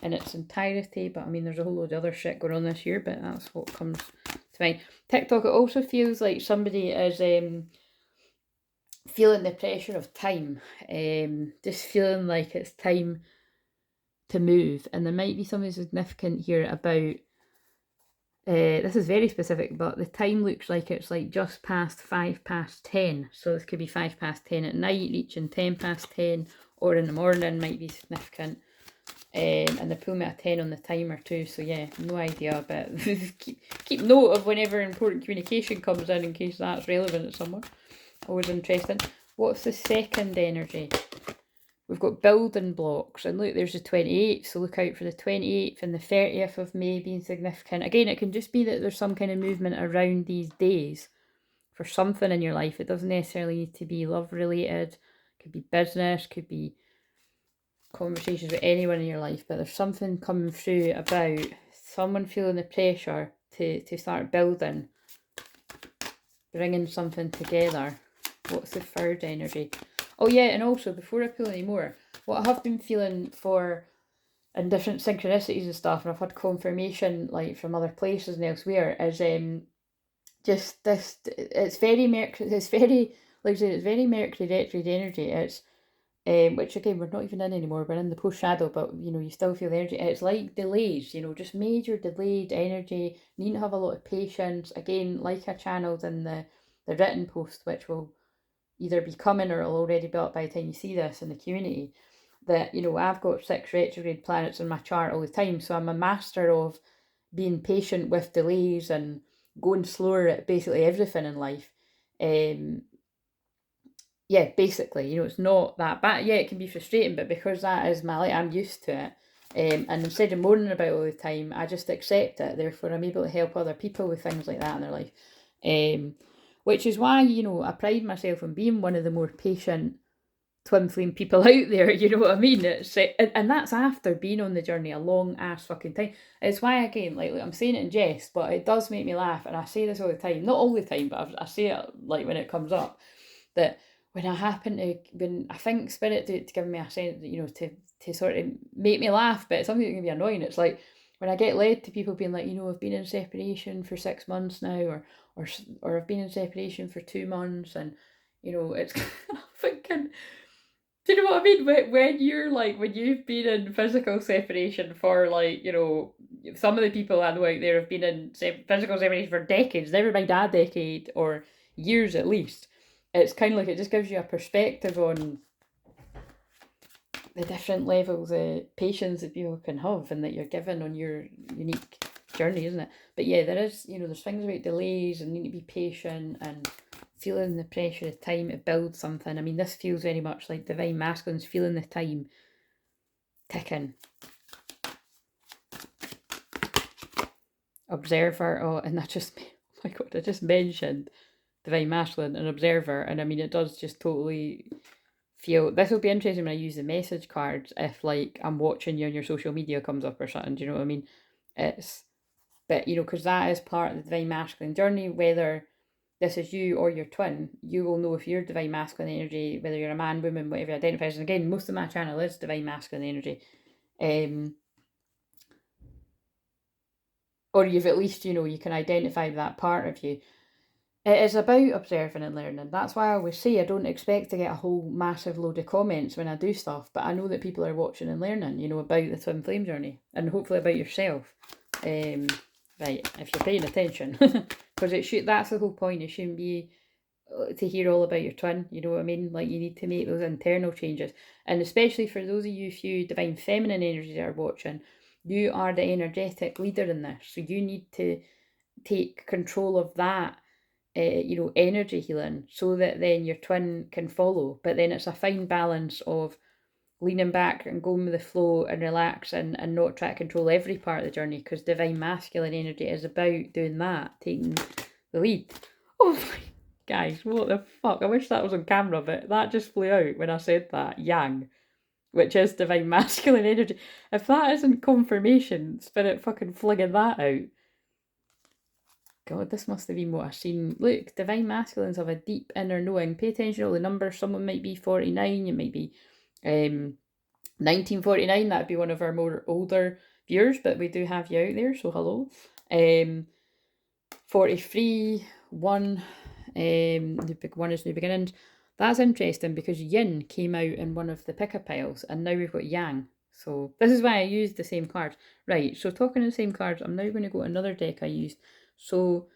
Speaker 1: in its entirety. But I mean, there's a whole load of other shit going on this year, but that's what comes to mind. TikTok, it also feels like somebody is feeling the pressure of time, just feeling like it's time to move. And there might be something significant here about, this is very specific, but the time looks like it's like just past 10. So this could be 10 at night, reaching 10 or in the morning might be significant. And they pull me a 10 on the timer too, so yeah, no idea, but keep note of whenever important communication comes in case that's relevant at someone. Always interesting. What's the second energy? We've got building blocks, and look, there's the 28th, so look out for the 28th and the 30th of May being significant. Again, it can just be that there's some kind of movement around these days for something in your life. It doesn't necessarily need to be love related, it could be business, could be conversations with anyone in your life, but there's something coming through about someone feeling the pressure to start building, bringing something together. What's the third energy? Oh yeah, and also before I pull any more, what I have been feeling for in different synchronicities and stuff, and I've had confirmation like from other places and elsewhere, is just this. It's very Mercury. It's very, like I said, it's very Mercury retrograde energy. It's which again we're not even in anymore. We're in the post shadow, but you know you still feel the energy. It's like delays, you know, just major delayed energy. You need to have a lot of patience. Again, like I channeled in the written post, which will either be coming or it'll already be up by the time you see this in the community, that, you know, I've got 6 retrograde planets in my chart all the time, so I'm a master of being patient with delays and going slower at basically everything in life. Yeah, basically, you know, it's not that bad. Yeah, it can be frustrating, but because that is my life, I'm used to it. And instead of moaning about it all the time, I just accept it. Therefore, I'm able to help other people with things like that in their life. which is why, you know, I pride myself on being one of the more patient twin flame people out there, you know what I mean? It's and that's after being on the journey a long ass fucking time. It's why, again, like I'm saying it in jest, but it does make me laugh, and I say this all the time, not all the time, but I say it like when it comes up, that when I think spirit to give me a sense, you know, to sort of make me laugh, but it's something that can be annoying. It's like when I get led to people being like, you know, I've been in separation for 6 months now, or I've been in separation for 2 months, and you know, it's thinking, do you know what I mean? When you're like, when you've been in physical separation for, like, you know, some of the people I know out there have been in physical separation for decades, never mind a decade or years at least. It's kind of like it just gives you a perspective on the different levels of patience that people can have and that you're given on your unique journey, isn't it? But yeah, there is, you know, there's things about delays and need to be patient and feeling the pressure of time to build something. I mean, this feels very much like Divine Masculine's feeling the time ticking. Observer, oh, and that just, oh my god, I just mentioned Divine Masculine and Observer, and I mean, it does just totally feel, this will be interesting when I use the message cards, if like I'm watching you on your social media comes up or something, do you know what I mean? It's, but you know, because that is part of the Divine Masculine journey, whether this is you or your twin, you will know if you're Divine Masculine energy, whether you're a man, woman, whatever you identify as. And again, most of my channel is Divine Masculine energy. Or you've at least, you know, you can identify that part of you. It is about observing and learning. That's why I always say I don't expect to get a whole massive load of comments when I do stuff, but I know that people are watching and learning, you know, about the twin flame journey and hopefully about yourself. Right, if you're paying attention, because it should, that's the whole point. It shouldn't be to hear all about your twin, you know what I mean? Like, you need to make those internal changes, and especially for those of you few divine feminine energies that are watching, you are the energetic leader in this, so you need to take control of that, you know, energy healing, so that then your twin can follow. But then it's a fine balance of leaning back and going with the flow and relax, and not try to control every part of the journey, because divine masculine energy is about doing that, taking the lead. Oh my, guys, what the fuck? I wish that was on camera, but that just flew out when I said that. Yang, which is divine masculine energy. If that isn't confirmation, spirit fucking flinging that out. God, this must have been what I've seen. Look, divine masculines have a deep inner knowing. Pay attention to all the numbers. Someone might be 49, it might be 1949. That'd be one of our more older viewers, but we do have you out there, so hello. 43, 1, the big one is New Beginnings. That's interesting because yin came out in one of the picker piles, and now we've got yang. So this is why I used the same cards. Right, so talking of the same cards, I'm now going to go to another deck I used. So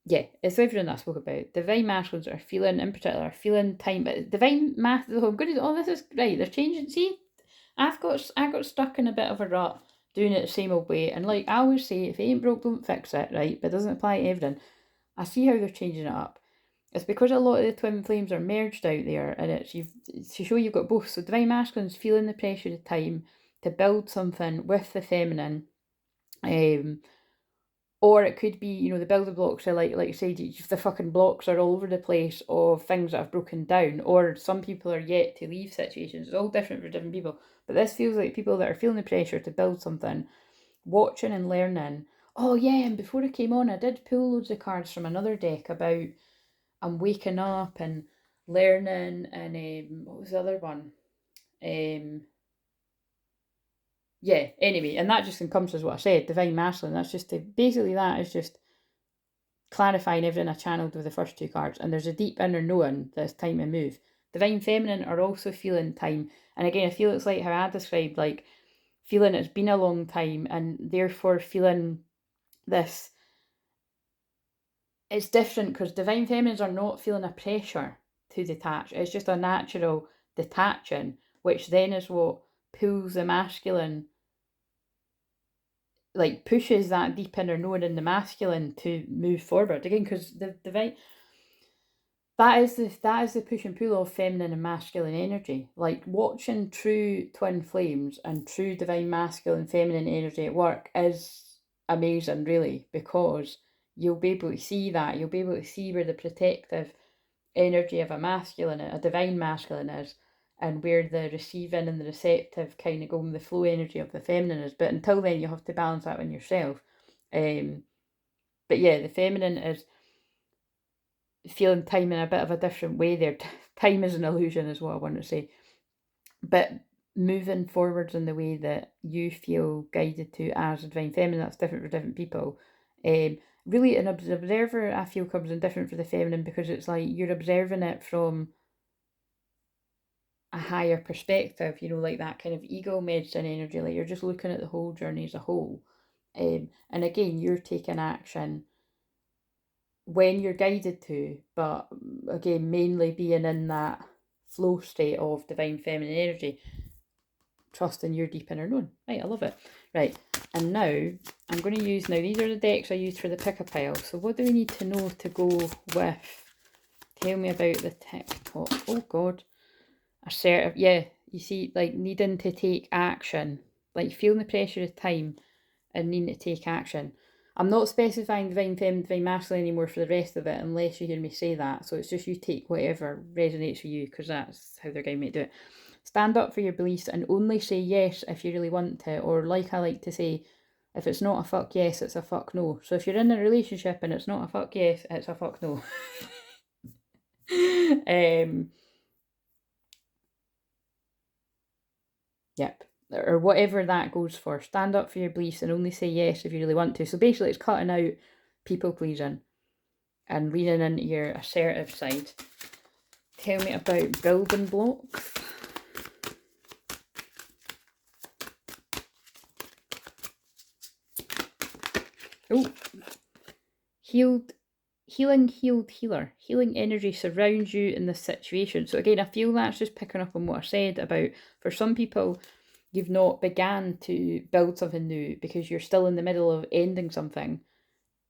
Speaker 1: yeah, it's everything I spoke about. Divine masculines are feeling, in particular, feeling time. But divine masculine, this is right. They're changing. See, I got stuck in a bit of a rut doing it the same old way. And like I always say, if it ain't broke, don't fix it. Right, but it doesn't apply to everything. I see how they're changing it up. It's because a lot of the twin flames are merged out there, and it's to show you've got both. So divine masculines feeling the pressure of time to build something with the feminine. Or it could be, you know, the building blocks are like I said, the fucking blocks are all over the place of things that have broken down. Or some people are yet to leave situations. It's all different for different people. But this feels like people that are feeling the pressure to build something, watching and learning. Oh yeah, and before I came on, I did pull loads of cards from another deck about I'm waking up and learning, and what was the other one? Yeah, anyway, and that just encompasses what I said, divine masculine. That's just basically that is just clarifying everything I channeled with the first two cards. And there's a deep inner knowing that it's time to move. Divine feminine are also feeling time. And again, I feel it's like how I described, like feeling it's been a long time, and therefore feeling this. It's different because divine feminines are not feeling a pressure to detach. It's just a natural detaching, which then is what pulls the masculine, like pushes that deep inner knowing in the masculine to move forward again, because the divine, that is the push and pull of feminine and masculine energy. Like watching true twin flames and true divine masculine feminine energy at work is amazing, really, because you'll be able to see that. You'll be able to see where the protective energy of a masculine, a divine masculine is, and where the receiving and the receptive kind of go, and the flow energy of the feminine is. But until then, you have to balance that in yourself. But yeah, the feminine is feeling time in a bit of a different way there. Time is an illusion, is what I want to say. But moving forwards in the way that you feel guided to as a divine feminine, that's different for different people. Really, an observer, I feel, comes in different for the feminine, because it's like you're observing it from a higher perspective, you know, like that kind of ego medicine energy, like you're just looking at the whole journey as a whole. And again, you're taking action when you're guided to, but again, mainly being in that flow state of divine feminine energy, trusting your deep inner knowing. Right, I love it. Right, and now I'm going to use, now these are the decks I used for the pick a pile. So what do we need to know to go with? Tell me about the TikTok. Oh God. Assertive, yeah, you see, like needing to take action, like feeling the pressure of time and needing to take action. I'm not specifying divine feminine, divine masculine anymore for the rest of it, unless you hear me say that. So it's just you take whatever resonates for you, because that's how they're guiding me to do it. Stand up for your beliefs and only say yes if you really want to, or like I like to say, if it's not a fuck yes, it's a fuck no. So if you're in a relationship and it's not a fuck yes, it's a fuck no. Yep. Or whatever that goes for. Stand up for your beliefs and only say yes if you really want to. So basically it's cutting out people pleasing and leaning into your assertive side. Tell me about building blocks. Oh, healed, healing, healed, healer. Healing energy surrounds you in this situation. So again, I feel that's just picking up on what I said about, for some people, you've not began to build something new because you're still in the middle of ending something,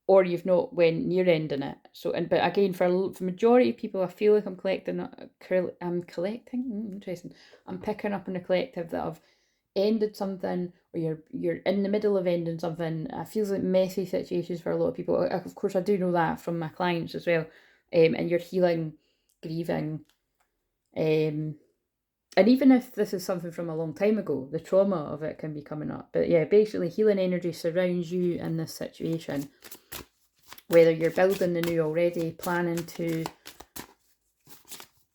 Speaker 1: or you've not went near ending it. So, and but again, for majority of people, I feel like I'm collecting. Interesting. I'm picking up in a collective that I've ended something, or you're in the middle of ending something. It feels like messy situations for a lot of people. Of course, I do know that from my clients as well. And you're healing, grieving, and even if this is something from a long time ago, the trauma of it can be coming up. But yeah, basically healing energy surrounds you in this situation. Whether you're building the new already, planning to,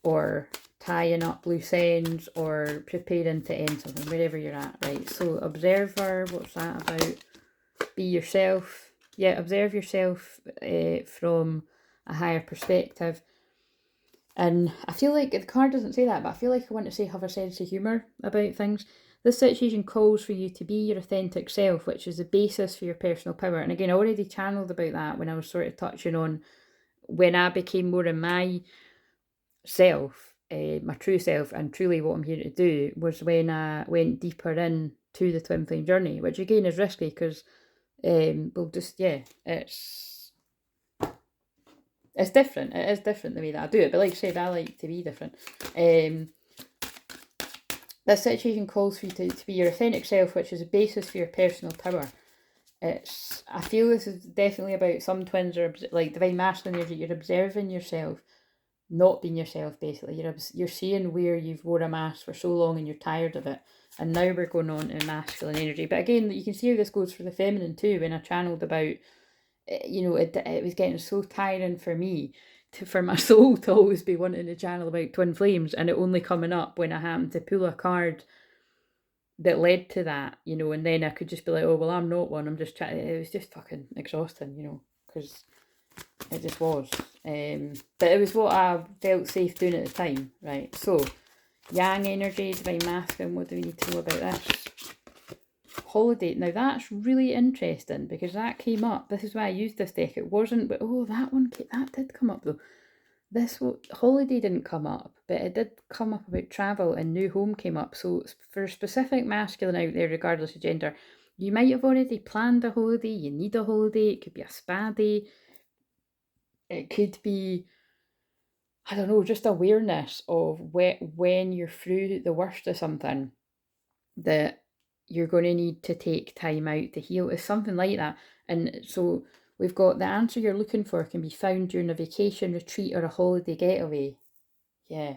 Speaker 1: or tying up loose ends, or preparing to end something, wherever you're at, right? So observer, what's that about? Be yourself. Yeah, observe yourself from a higher perspective. And I feel like the card doesn't say that, but I feel like I want to say have a sense of humour about things. This situation calls for you to be your authentic self, which is the basis for your personal power. And again, I already channeled about that when I was sort of touching on when I became more in my self, my true self, and truly what I'm here to do, was when I went deeper into the twin flame journey, which again is risky because, well, just, yeah, it's different. It is different the way that I do it. But like I said, I like to be different. This situation calls for you to be your authentic self, which is a basis for your personal power. I feel this is definitely about some twins are like divine masculine energy. You're observing yourself, not being yourself. Basically, you're seeing where you've worn a mask for so long and you're tired of it. And now we're going on to masculine energy. But again, you can see how this goes for the feminine too. When I channeled about, you know, it was getting so tiring for me, for my soul to always be wanting to channel about twin flames, and it only coming up when I happened to pull a card that led to that, you know, and then I could just be like, oh, well, I'm not one, I'm just trying. It was just fucking exhausting, you know, because it just was. But it was what I felt safe doing at the time, right? So, yang energy, divine masculine, what do we need to know about this? Holiday. Now that's really interesting because that came up. This is why I used this deck. It wasn't, but oh, that did come up though. Holiday didn't come up, but it did come up about travel, and new home came up. So for a specific masculine out there, regardless of gender, you might have already planned a holiday. You need a holiday. It could be a spa day. It could be, I don't know, just awareness of when you're through the worst of something, that you're going to need to take time out to heal. It's something like that. And so We've got the answer you're looking for can be found during a vacation, retreat, or a holiday getaway. Yeah.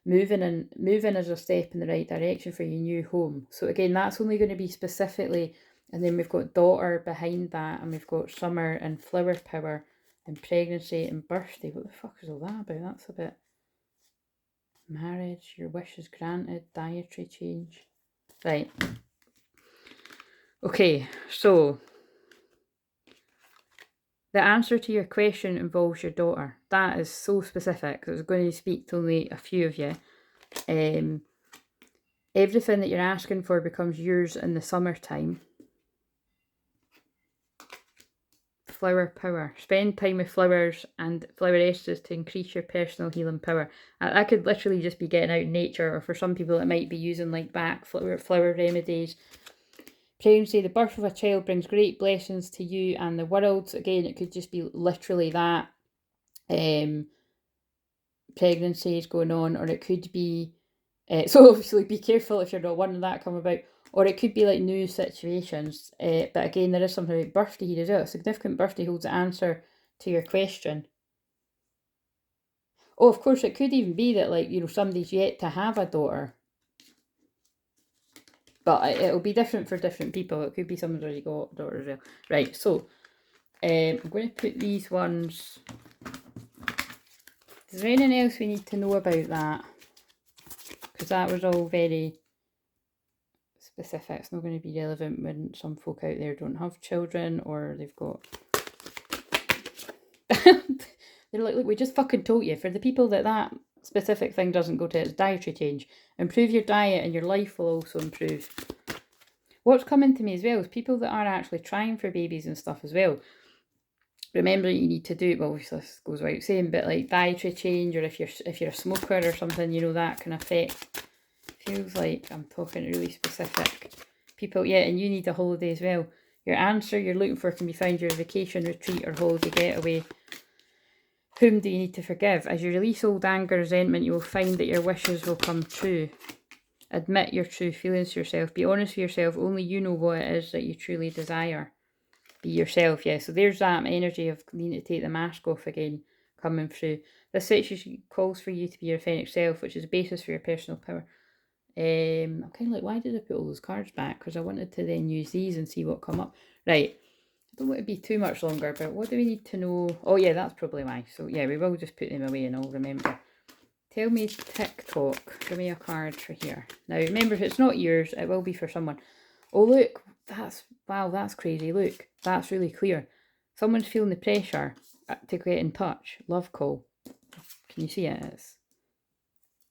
Speaker 1: Moving is a step in the right direction for your new home. So again, that's only going to be specifically, and then we've got daughter behind that, and we've got summer and flower power and pregnancy and birthday. What the fuck is all that about? That's a bit... Marriage, your wish is granted, dietary change. Right. Okay, so the answer to your question involves your daughter. That is so specific. I was going to speak to only a few of you. Everything that you're asking for becomes yours in the summertime. Flower power. Spend time with flowers and flower essences to increase your personal healing power. I could literally just be getting out in nature, or for some people it might be using like back flower remedies. Pregnancy, the birth of a child brings great blessings to you and the world. Again, it could just be literally that. Pregnancy is going on, or it could be... so obviously be careful if you're not wanting that come about. Or it could be like new situations. But again, there is something about birthday here as well. A significant birthday holds the answer to your question. Oh, of course, it could even be that, like, you know, somebody's yet to have a daughter. But it'll be different for different people. It could be someone's already got a daughter as well. Right, so I'm going to put these ones... Is there anything else we need to know about that? Because that was all very specific. It's not going to be relevant when some folk out there don't have children, or they've got... They're like, look, we just fucking told you. For the people that specific thing doesn't go to, it's dietary change. Improve your diet and your life will also improve. What's coming to me as well is people that are actually trying for babies and stuff as well. Remember, you need to do, well, obviously this goes without saying, but like dietary change, or if you're a smoker or something, you know, that can affect... Feels like I'm talking really specific people. Yeah, and you need a holiday as well. Your answer you're looking for can be found during vacation, retreat, or holiday getaway. Whom do you need to forgive? As you release old anger, resentment, you will find that your wishes will come true. Admit your true feelings to yourself. Be honest with yourself. Only you know what it is that you truly desire. Be yourself, yeah. So there's that energy of needing to take the mask off again coming through. This situation calls for you to be your authentic self, which is the basis for your personal power. I'm kind of like, why did I put all those cards back? Because I wanted to then use these and see what come up. Right. I don't want to be too much longer, but what do we need to know? Oh yeah, that's probably why. So yeah, we will just put them away and I'll remember. Tell me TikTok. Give me a card for here. Now remember, if it's not yours, it will be for someone. Oh look, that's crazy. Look, that's really clear. Someone's feeling the pressure to get in touch. Love call. Can you see it? It's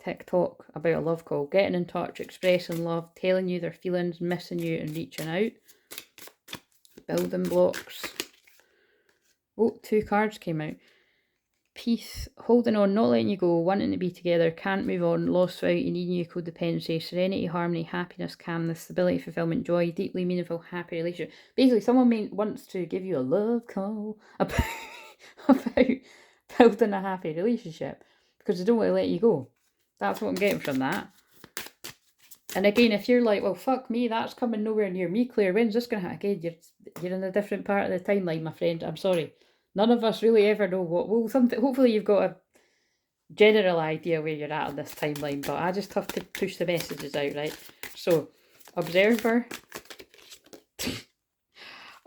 Speaker 1: TikTok about a love call. Getting in touch, expressing love, telling you their feelings, missing you and reaching out. Building blocks. Oh, 2 cards came out. Peace, holding on, not letting you go, wanting to be together, can't move on, lost without you, needing you, codependency, serenity, harmony, happiness, calmness, stability, fulfillment, joy, deeply meaningful, happy relationship. Basically, someone wants to give you a love call about building a happy relationship because they don't want to let you go. That's what I'm getting from that. And again, if you're like, well, fuck me, that's coming nowhere near me, Claire, when's this going to happen? Again, you're in a different part of the timeline, my friend. I'm sorry. None of us really ever know what... Well, hopefully you've got a general idea where you're at on this timeline, but I just have to push the messages out, right? So, observer.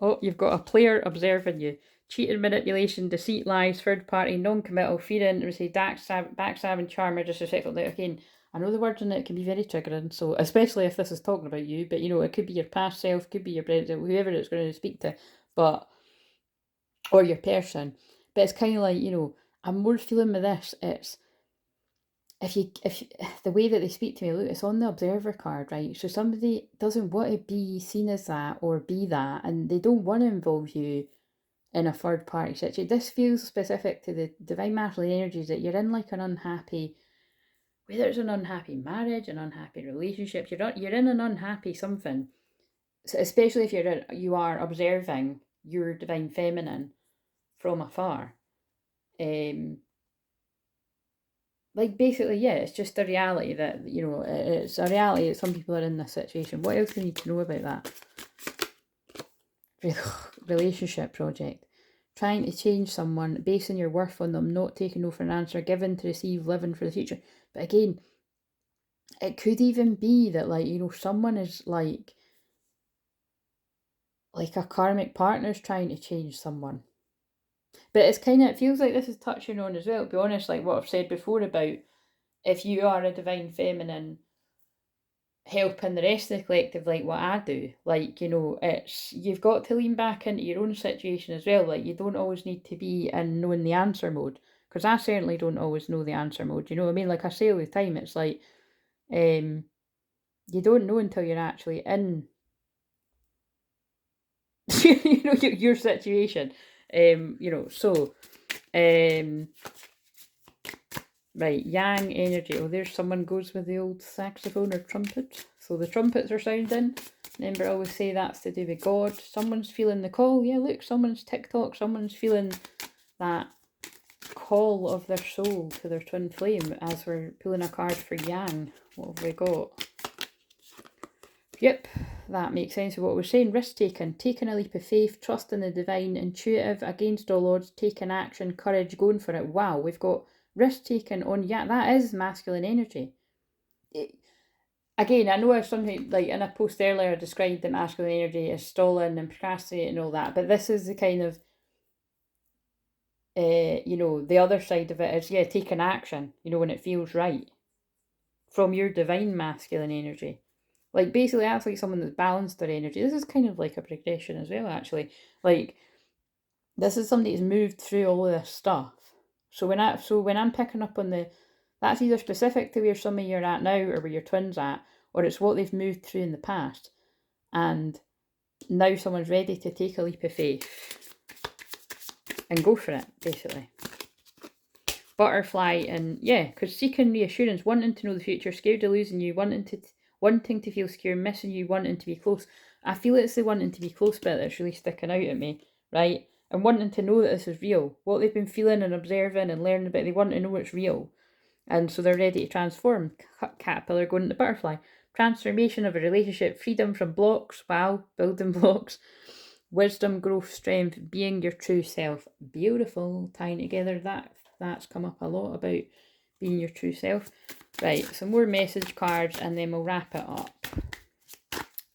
Speaker 1: Oh, you've got a player observing you. Cheating, manipulation, deceit, lies, third party, non-committal, fear, intimacy, backstabbing, charmer, disrespectful. Now, again, I know the words in it can be very triggering, so especially if this is talking about you, but you know, it could be your past self, could be your present self, whoever it's going to speak to, but, or your person. But it's kind of like, you know, I'm more feeling with this, it's, if the way that they speak to me, look, it's on the observer card, right? So somebody doesn't want to be seen as that or be that, and they don't want to involve you in a third party situation. This feels specific to the divine masculine energies that you're in like an unhappy, whether it's an unhappy marriage, an unhappy relationship, you're in an unhappy something. So especially if you are observing your divine feminine from afar. Like basically, yeah, it's just a reality that, you know, it's a reality that some people are in this situation. What else do you need to know about that? relationship project. Trying to change someone, basing your worth on them, not taking no for an answer, giving to receive, living for the future. But again, it could even be that, like, you know, someone is like a karmic partner's trying to change someone. But it's kind of, it feels like this is touching on as well, to be honest, like what I've said before about if you are a divine feminine helping the rest of the collective, like what I do, like, you know, it's, you've got to lean back into your own situation as well. Like, you don't always need to be in knowing the answer mode, because I certainly don't always know the answer mode, you know what I mean? Like I say all the time, it's like, you don't know until you're actually in you know, your situation. You know, so right, yang energy. Oh, there's someone goes with the old saxophone or trumpet. So the trumpets are sounding. Remember, I always say that's to do with God. Someone's feeling the call. Yeah, look, someone's TikTok. Someone's feeling that call of their soul to their twin flame as we're pulling a card for yang. What have we got? Yep, that makes sense of what we're saying. Risk taking, taking a leap of faith, trust in the divine, intuitive, against all odds, taking action, courage, going for it. Wow, we've got risk taking on, yeah, that is masculine energy. Again, I know I've something like in a post earlier described the masculine energy as stalling and procrastinating and all that, but this is the kind of, you know, the other side of it is, yeah, taking action, you know, when it feels right from your divine masculine energy. Like, basically, that's like someone that's balanced their energy. This is kind of like a progression as well, actually. Like, this is somebody who's moved through all of this stuff. So when I'm picking up on that's either specific to where some of you're at now or where your twin's at, or it's what they've moved through in the past. And now someone's ready to take a leap of faith and go for it, basically. Butterfly, and yeah, because seeking reassurance, wanting to know the future, scared of losing you, wanting to feel secure, missing you, wanting to be close. I feel it's the wanting to be close bit that's really sticking out at me, right? And wanting to know that this is real. What they've been feeling and observing and learning about, they want to know it's real. And so they're ready to transform. Caterpillar going into butterfly. Transformation of a relationship, freedom from blocks, wow, building blocks. Wisdom, growth, strength, being your true self. Beautiful, tying together. That's come up a lot about being your true self. Right, some more message cards and then we'll wrap it up.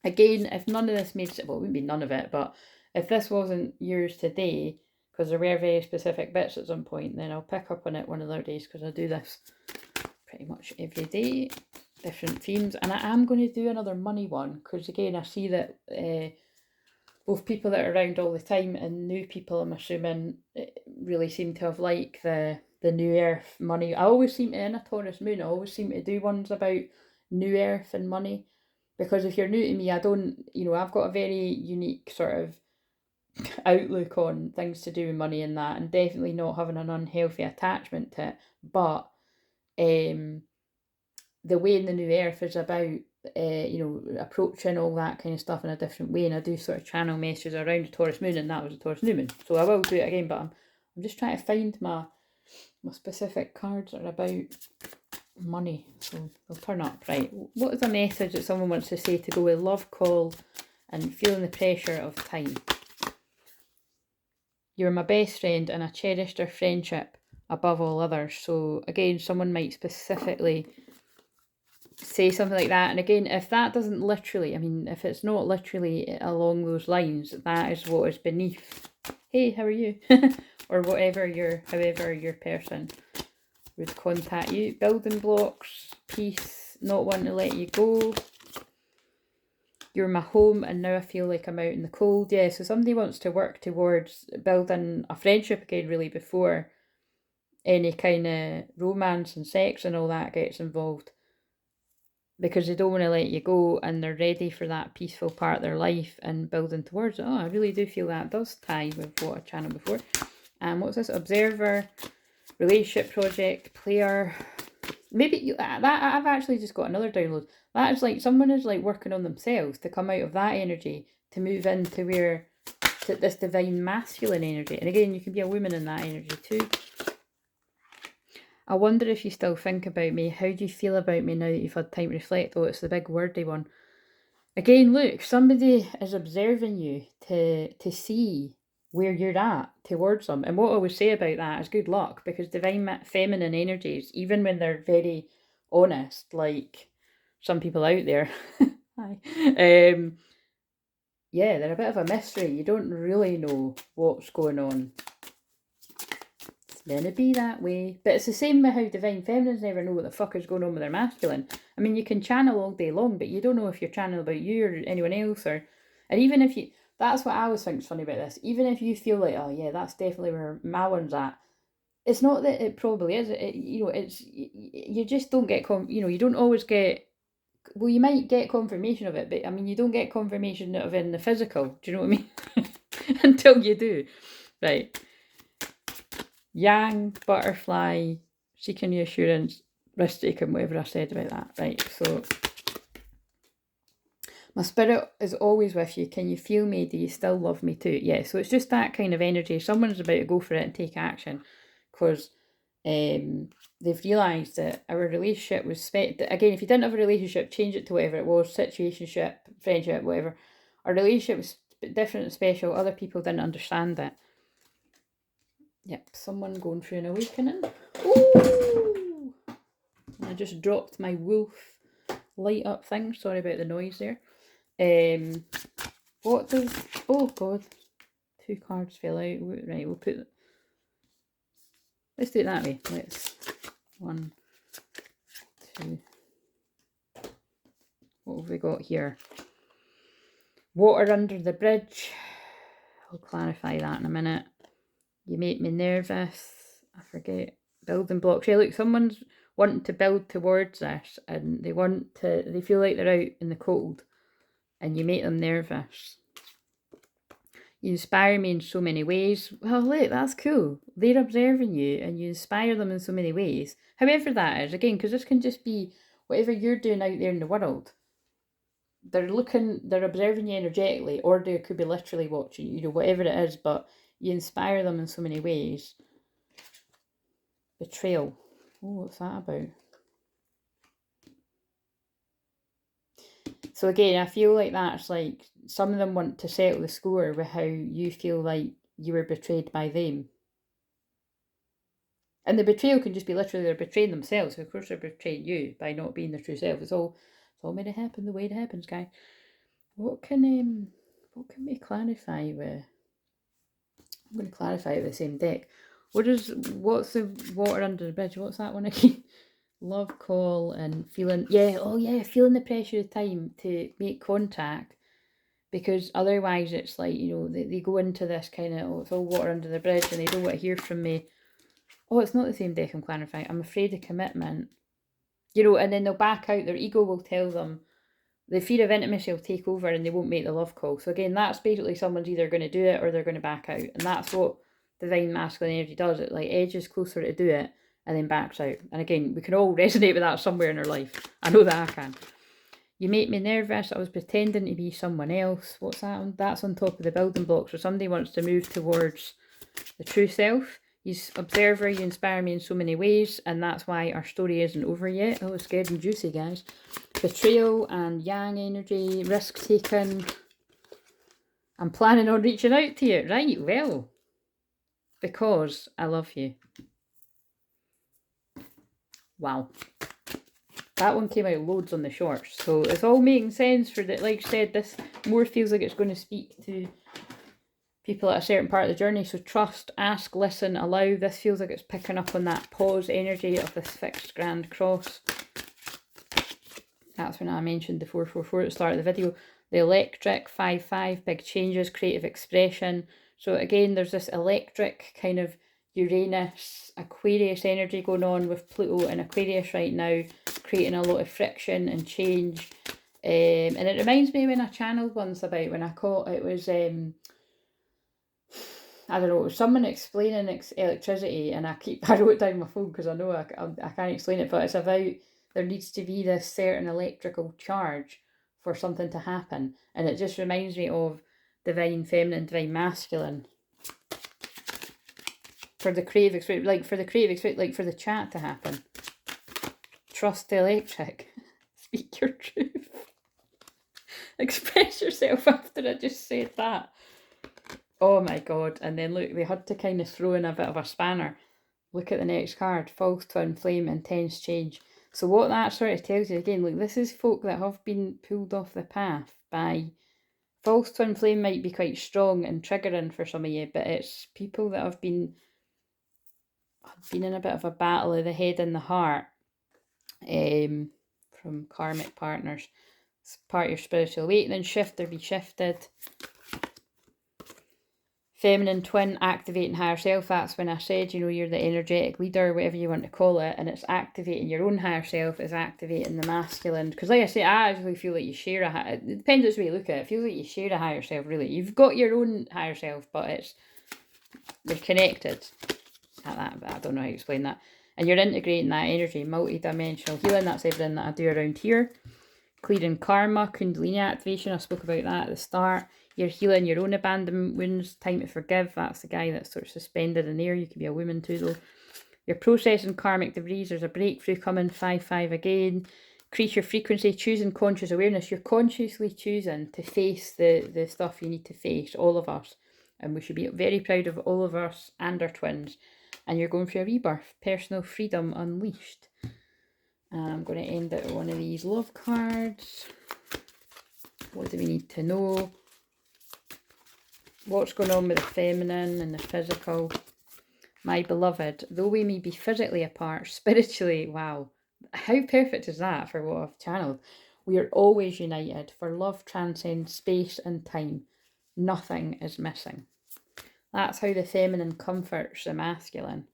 Speaker 1: Again, if none of this made sense, well, it wouldn't be none of it, but if this wasn't yours today, because there were very specific bits at some point, then I'll pick up on it one of the other days, because I do this pretty much every day, different themes. And I am going to do another money one, because again, I see that both people that are around all the time and new people, I'm assuming, really seem to have like the new earth money. I always seem to, in a Taurus moon, I always seem to do ones about new earth and money, because if you're new to me, I don't, you know, I've got a very unique sort of outlook on things to do with money and that, and definitely not having an unhealthy attachment to it. But the way in the new earth is about you know, approaching all that kind of stuff in a different way, and I do sort of channel messages around the Taurus moon, and that was a Taurus new moon, so I will do it again. But I'm just trying to find my specific cards that are about money, so they'll turn up. Right, what is a message that someone wants to say to go with love call and feeling the pressure of time? You're my best friend and I cherished our friendship above all others. So again, someone might specifically say something like that. And again, if that doesn't literally, I mean, if it's not literally along those lines, that is what is beneath. Hey, how are you? Or whatever however your person would contact you. Building blocks, peace, not wanting to let you go. You're my home and now I feel like I'm out in the cold. Yeah, so somebody wants to work towards building a friendship again, really, before any kind of romance and sex and all that gets involved. Because they don't want to let you go and they're ready for that peaceful part of their life and building towards it. Oh, I really do feel that does tie with what I channeled before. And what's this? Observer, relationship project, player. Maybe that I've actually just got another download. That is like someone is like working on themselves to come out of that energy to move into this divine masculine energy. And again, you can be a woman in that energy too. I wonder if you still think about me. How do you feel about me now that you've had time to reflect? Oh, it's the big wordy one. Again, look, somebody is observing you to see where you're at towards them. And what I always say about that is good luck, because divine feminine energies, even when they're very honest, like some people out there, hi, yeah, they're a bit of a mystery. You don't really know what's going on. It's meant to be that way. But it's the same with how divine feminines never know what the fuck is going on with their masculine. I mean, you can channel all day long, but you don't know if you're channeling about you or anyone else. And even if you, that's what I always think is funny about this. Even if you feel like, oh yeah, that's definitely where my one's at. It's not that it probably is. It's, you just don't get, you don't always get, well, you might get confirmation of it, but I mean, you don't get confirmation of it in the physical. Do you know what I mean? Until you do. Right. Yang, butterfly, seeking reassurance, risk taking, whatever I said about that. Right. So, my spirit is always with you. Can you feel me? Do you still love me too? Yeah. So it's just that kind of energy. Someone's about to go for it and take action, because they've realised that our relationship was again, if you didn't have a relationship, change it to whatever it was, situationship, friendship, whatever. Our relationship was different and special. Other people didn't understand it. Yep, someone going through an awakening. Ooh! I just dropped my wolf light up thing. Sorry about the noise there. What does, oh god, 2 cards fell out. Right, we'll put, let's do it that way. Let's, 1, 2, what have we got here? Water under the bridge. I'll clarify that in a minute. You make me nervous. I forget. Building blocks. Yeah, look, someone's wanting to build towards this, and they feel like they're out in the cold, and you make them nervous. You inspire me in so many ways. Well, look, that's cool. They're observing you, and you inspire them in so many ways. However that is, again, because this can just be whatever you're doing out there in the world. They're observing you energetically, or they could be literally watching you, whatever it is, but you inspire them in so many ways. Betrayal. Oh, what's that about? So again, I feel like that's like, some of them want to settle the score with how you feel like you were betrayed by them. And the betrayal can just be literally they're betraying themselves. So of course they're betraying you by not being their true self. It's all meant to happen the way it happens, guys. What can we clarify with? I'm going to clarify with the same deck. What's the water under the bridge? What's that one again? Love call and feeling, feeling the pressure of time to make contact, because otherwise it's like, they go into this kind of, oh, it's all water under the bridge and they don't want to hear from me. Oh, it's not the same deck I'm clarifying. I'm afraid of commitment. And then they'll back out. Their ego will tell them, the fear of intimacy will take over and they won't make the love call. So again, that's basically someone's either going to do it or they're going to back out. And that's what divine masculine energy does. It like edges closer to do it and then backs out. And again, we can all resonate with that somewhere in our life. I know that I can. You make me nervous. I was pretending to be someone else. What's that on? That's on top of the building blocks. So somebody wants to move towards the true self. You observer, you inspire me in so many ways, and that's why our story isn't over yet. Oh, it's getting juicy, guys. Betrayal and yang energy, risk taking. I'm planning on reaching out to you. Right, well, because I love you. Wow. That one came out loads on the shorts, so it's all making sense for that. Like I said, this more feels like it's going to speak to people at a certain part of the journey. So trust, ask, listen, allow. This feels like it's picking up on that pause energy of this fixed grand cross. That's when I mentioned the 444 at the start of the video. The electric 5-5, big changes, creative expression. So again, there's this electric kind of Uranus, Aquarius energy going on with Pluto and Aquarius right now, creating a lot of friction and change. And it reminds me when I channeled once about when I caught, it was, I don't know, it was someone explaining electricity, and I wrote it down on my phone because I know I can't explain it, but it's about there needs to be this certain electrical charge for something to happen. And it just reminds me of divine feminine, divine masculine. For the creative experience, like for the chat to happen. Trust the electric. Speak your truth. Express yourself after I just said that. Oh my god. And then look, they had to kind of throw in a bit of a spanner. Look at the next card. False twin flame, intense change. So what that sort of tells you, again, look, this is folk that have been pulled off the path by... False twin flame might be quite strong and triggering for some of you, but it's people that have been in a bit of a battle of the head and the heart, from karmic partners. It's part of your spiritual awakening. Shift or be shifted. Feminine twin, activating higher self. That's when I said, you know, you're the energetic leader, whatever you want to call it, and it's activating your own higher self, is activating the masculine. Because like I say, I actually feel like you share it depends which way you look at it. It feels like you share a higher self, really. You've got your own higher self, but they're connected. But I don't know how to explain that. And you're integrating that energy, multi-dimensional healing. That's everything that I do around here. Clearing karma, kundalini activation. I spoke about that at the start. You're healing your own abandonment wounds. Time to forgive. That's the guy that's sort of suspended in air. You could be a woman too, though. You're processing karmic debris. There's a breakthrough coming. 5-5 again. Increase your frequency. Choosing conscious awareness. You're consciously choosing to face the stuff you need to face. All of us. And we should be very proud of all of us and our twins. And you're going for a rebirth. Personal freedom unleashed. I'm going to end it with one of these love cards. What do we need to know? What's going on with the feminine and the physical? My beloved, though we may be physically apart, spiritually, wow. How perfect is that for what I've channeled? We are always united, for love transcends space and time. Nothing is missing. That's how the feminine comforts the masculine.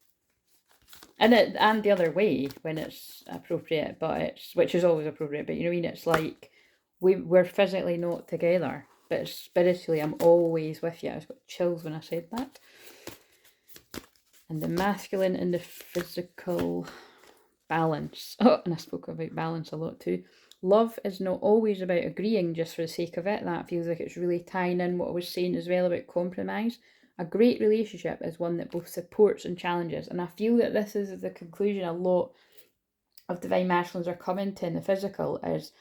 Speaker 1: And the other way when it's appropriate, which is always appropriate, but you know what I mean? It's like we're physically not together, but spiritually I'm always with you. I just got chills when I said that. And the masculine and the physical balance. Oh, and I spoke about balance a lot too. Love is not always about agreeing just for the sake of it. That feels like it's really tying in what I was saying as well about compromise. A great relationship is one that both supports and challenges. And I feel that this is the conclusion a lot of divine masculines are coming to in the physical, is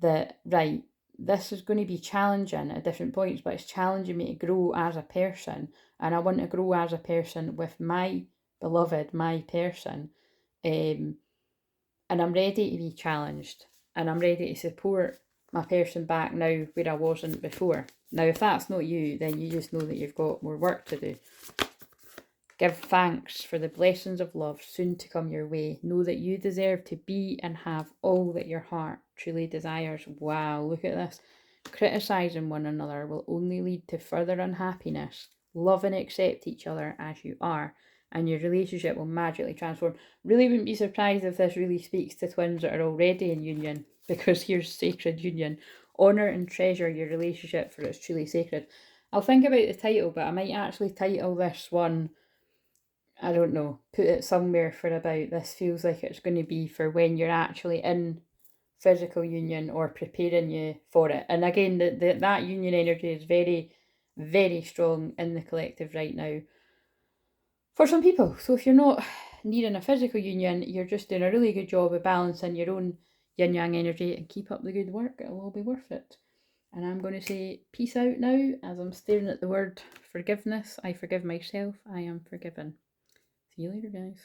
Speaker 1: that, right, this is going to be challenging at different points, but it's challenging me to grow as a person. And I want to grow as a person with my beloved, my person. And I'm ready to be challenged. And I'm ready to support my person back now where I wasn't before. Now, if that's not you, then you just know that you've got more work to do. Give thanks for the blessings of love soon to come your way. Know that you deserve to be and have all that your heart truly desires. Wow, look at this. Criticising one another will only lead to further unhappiness. Love and accept each other as you are, and your relationship will magically transform. Really wouldn't be surprised if this really speaks to twins that are already in union, because here's sacred union. Honour and treasure your relationship, for it's truly sacred. I'll think about the title, but I might actually title this one, I don't know, put it somewhere for about, this feels like it's going to be for when you're actually in physical union or preparing you for it. And again, that union energy is very, very strong in the collective right now for some people. So if you're not needing a physical union, you're just doing a really good job of balancing your own yin-yang energy, and keep up the good work. It'll all be worth it. And I'm going to say peace out now as I'm staring at the word forgiveness. I forgive myself. I am forgiven. See you later, guys.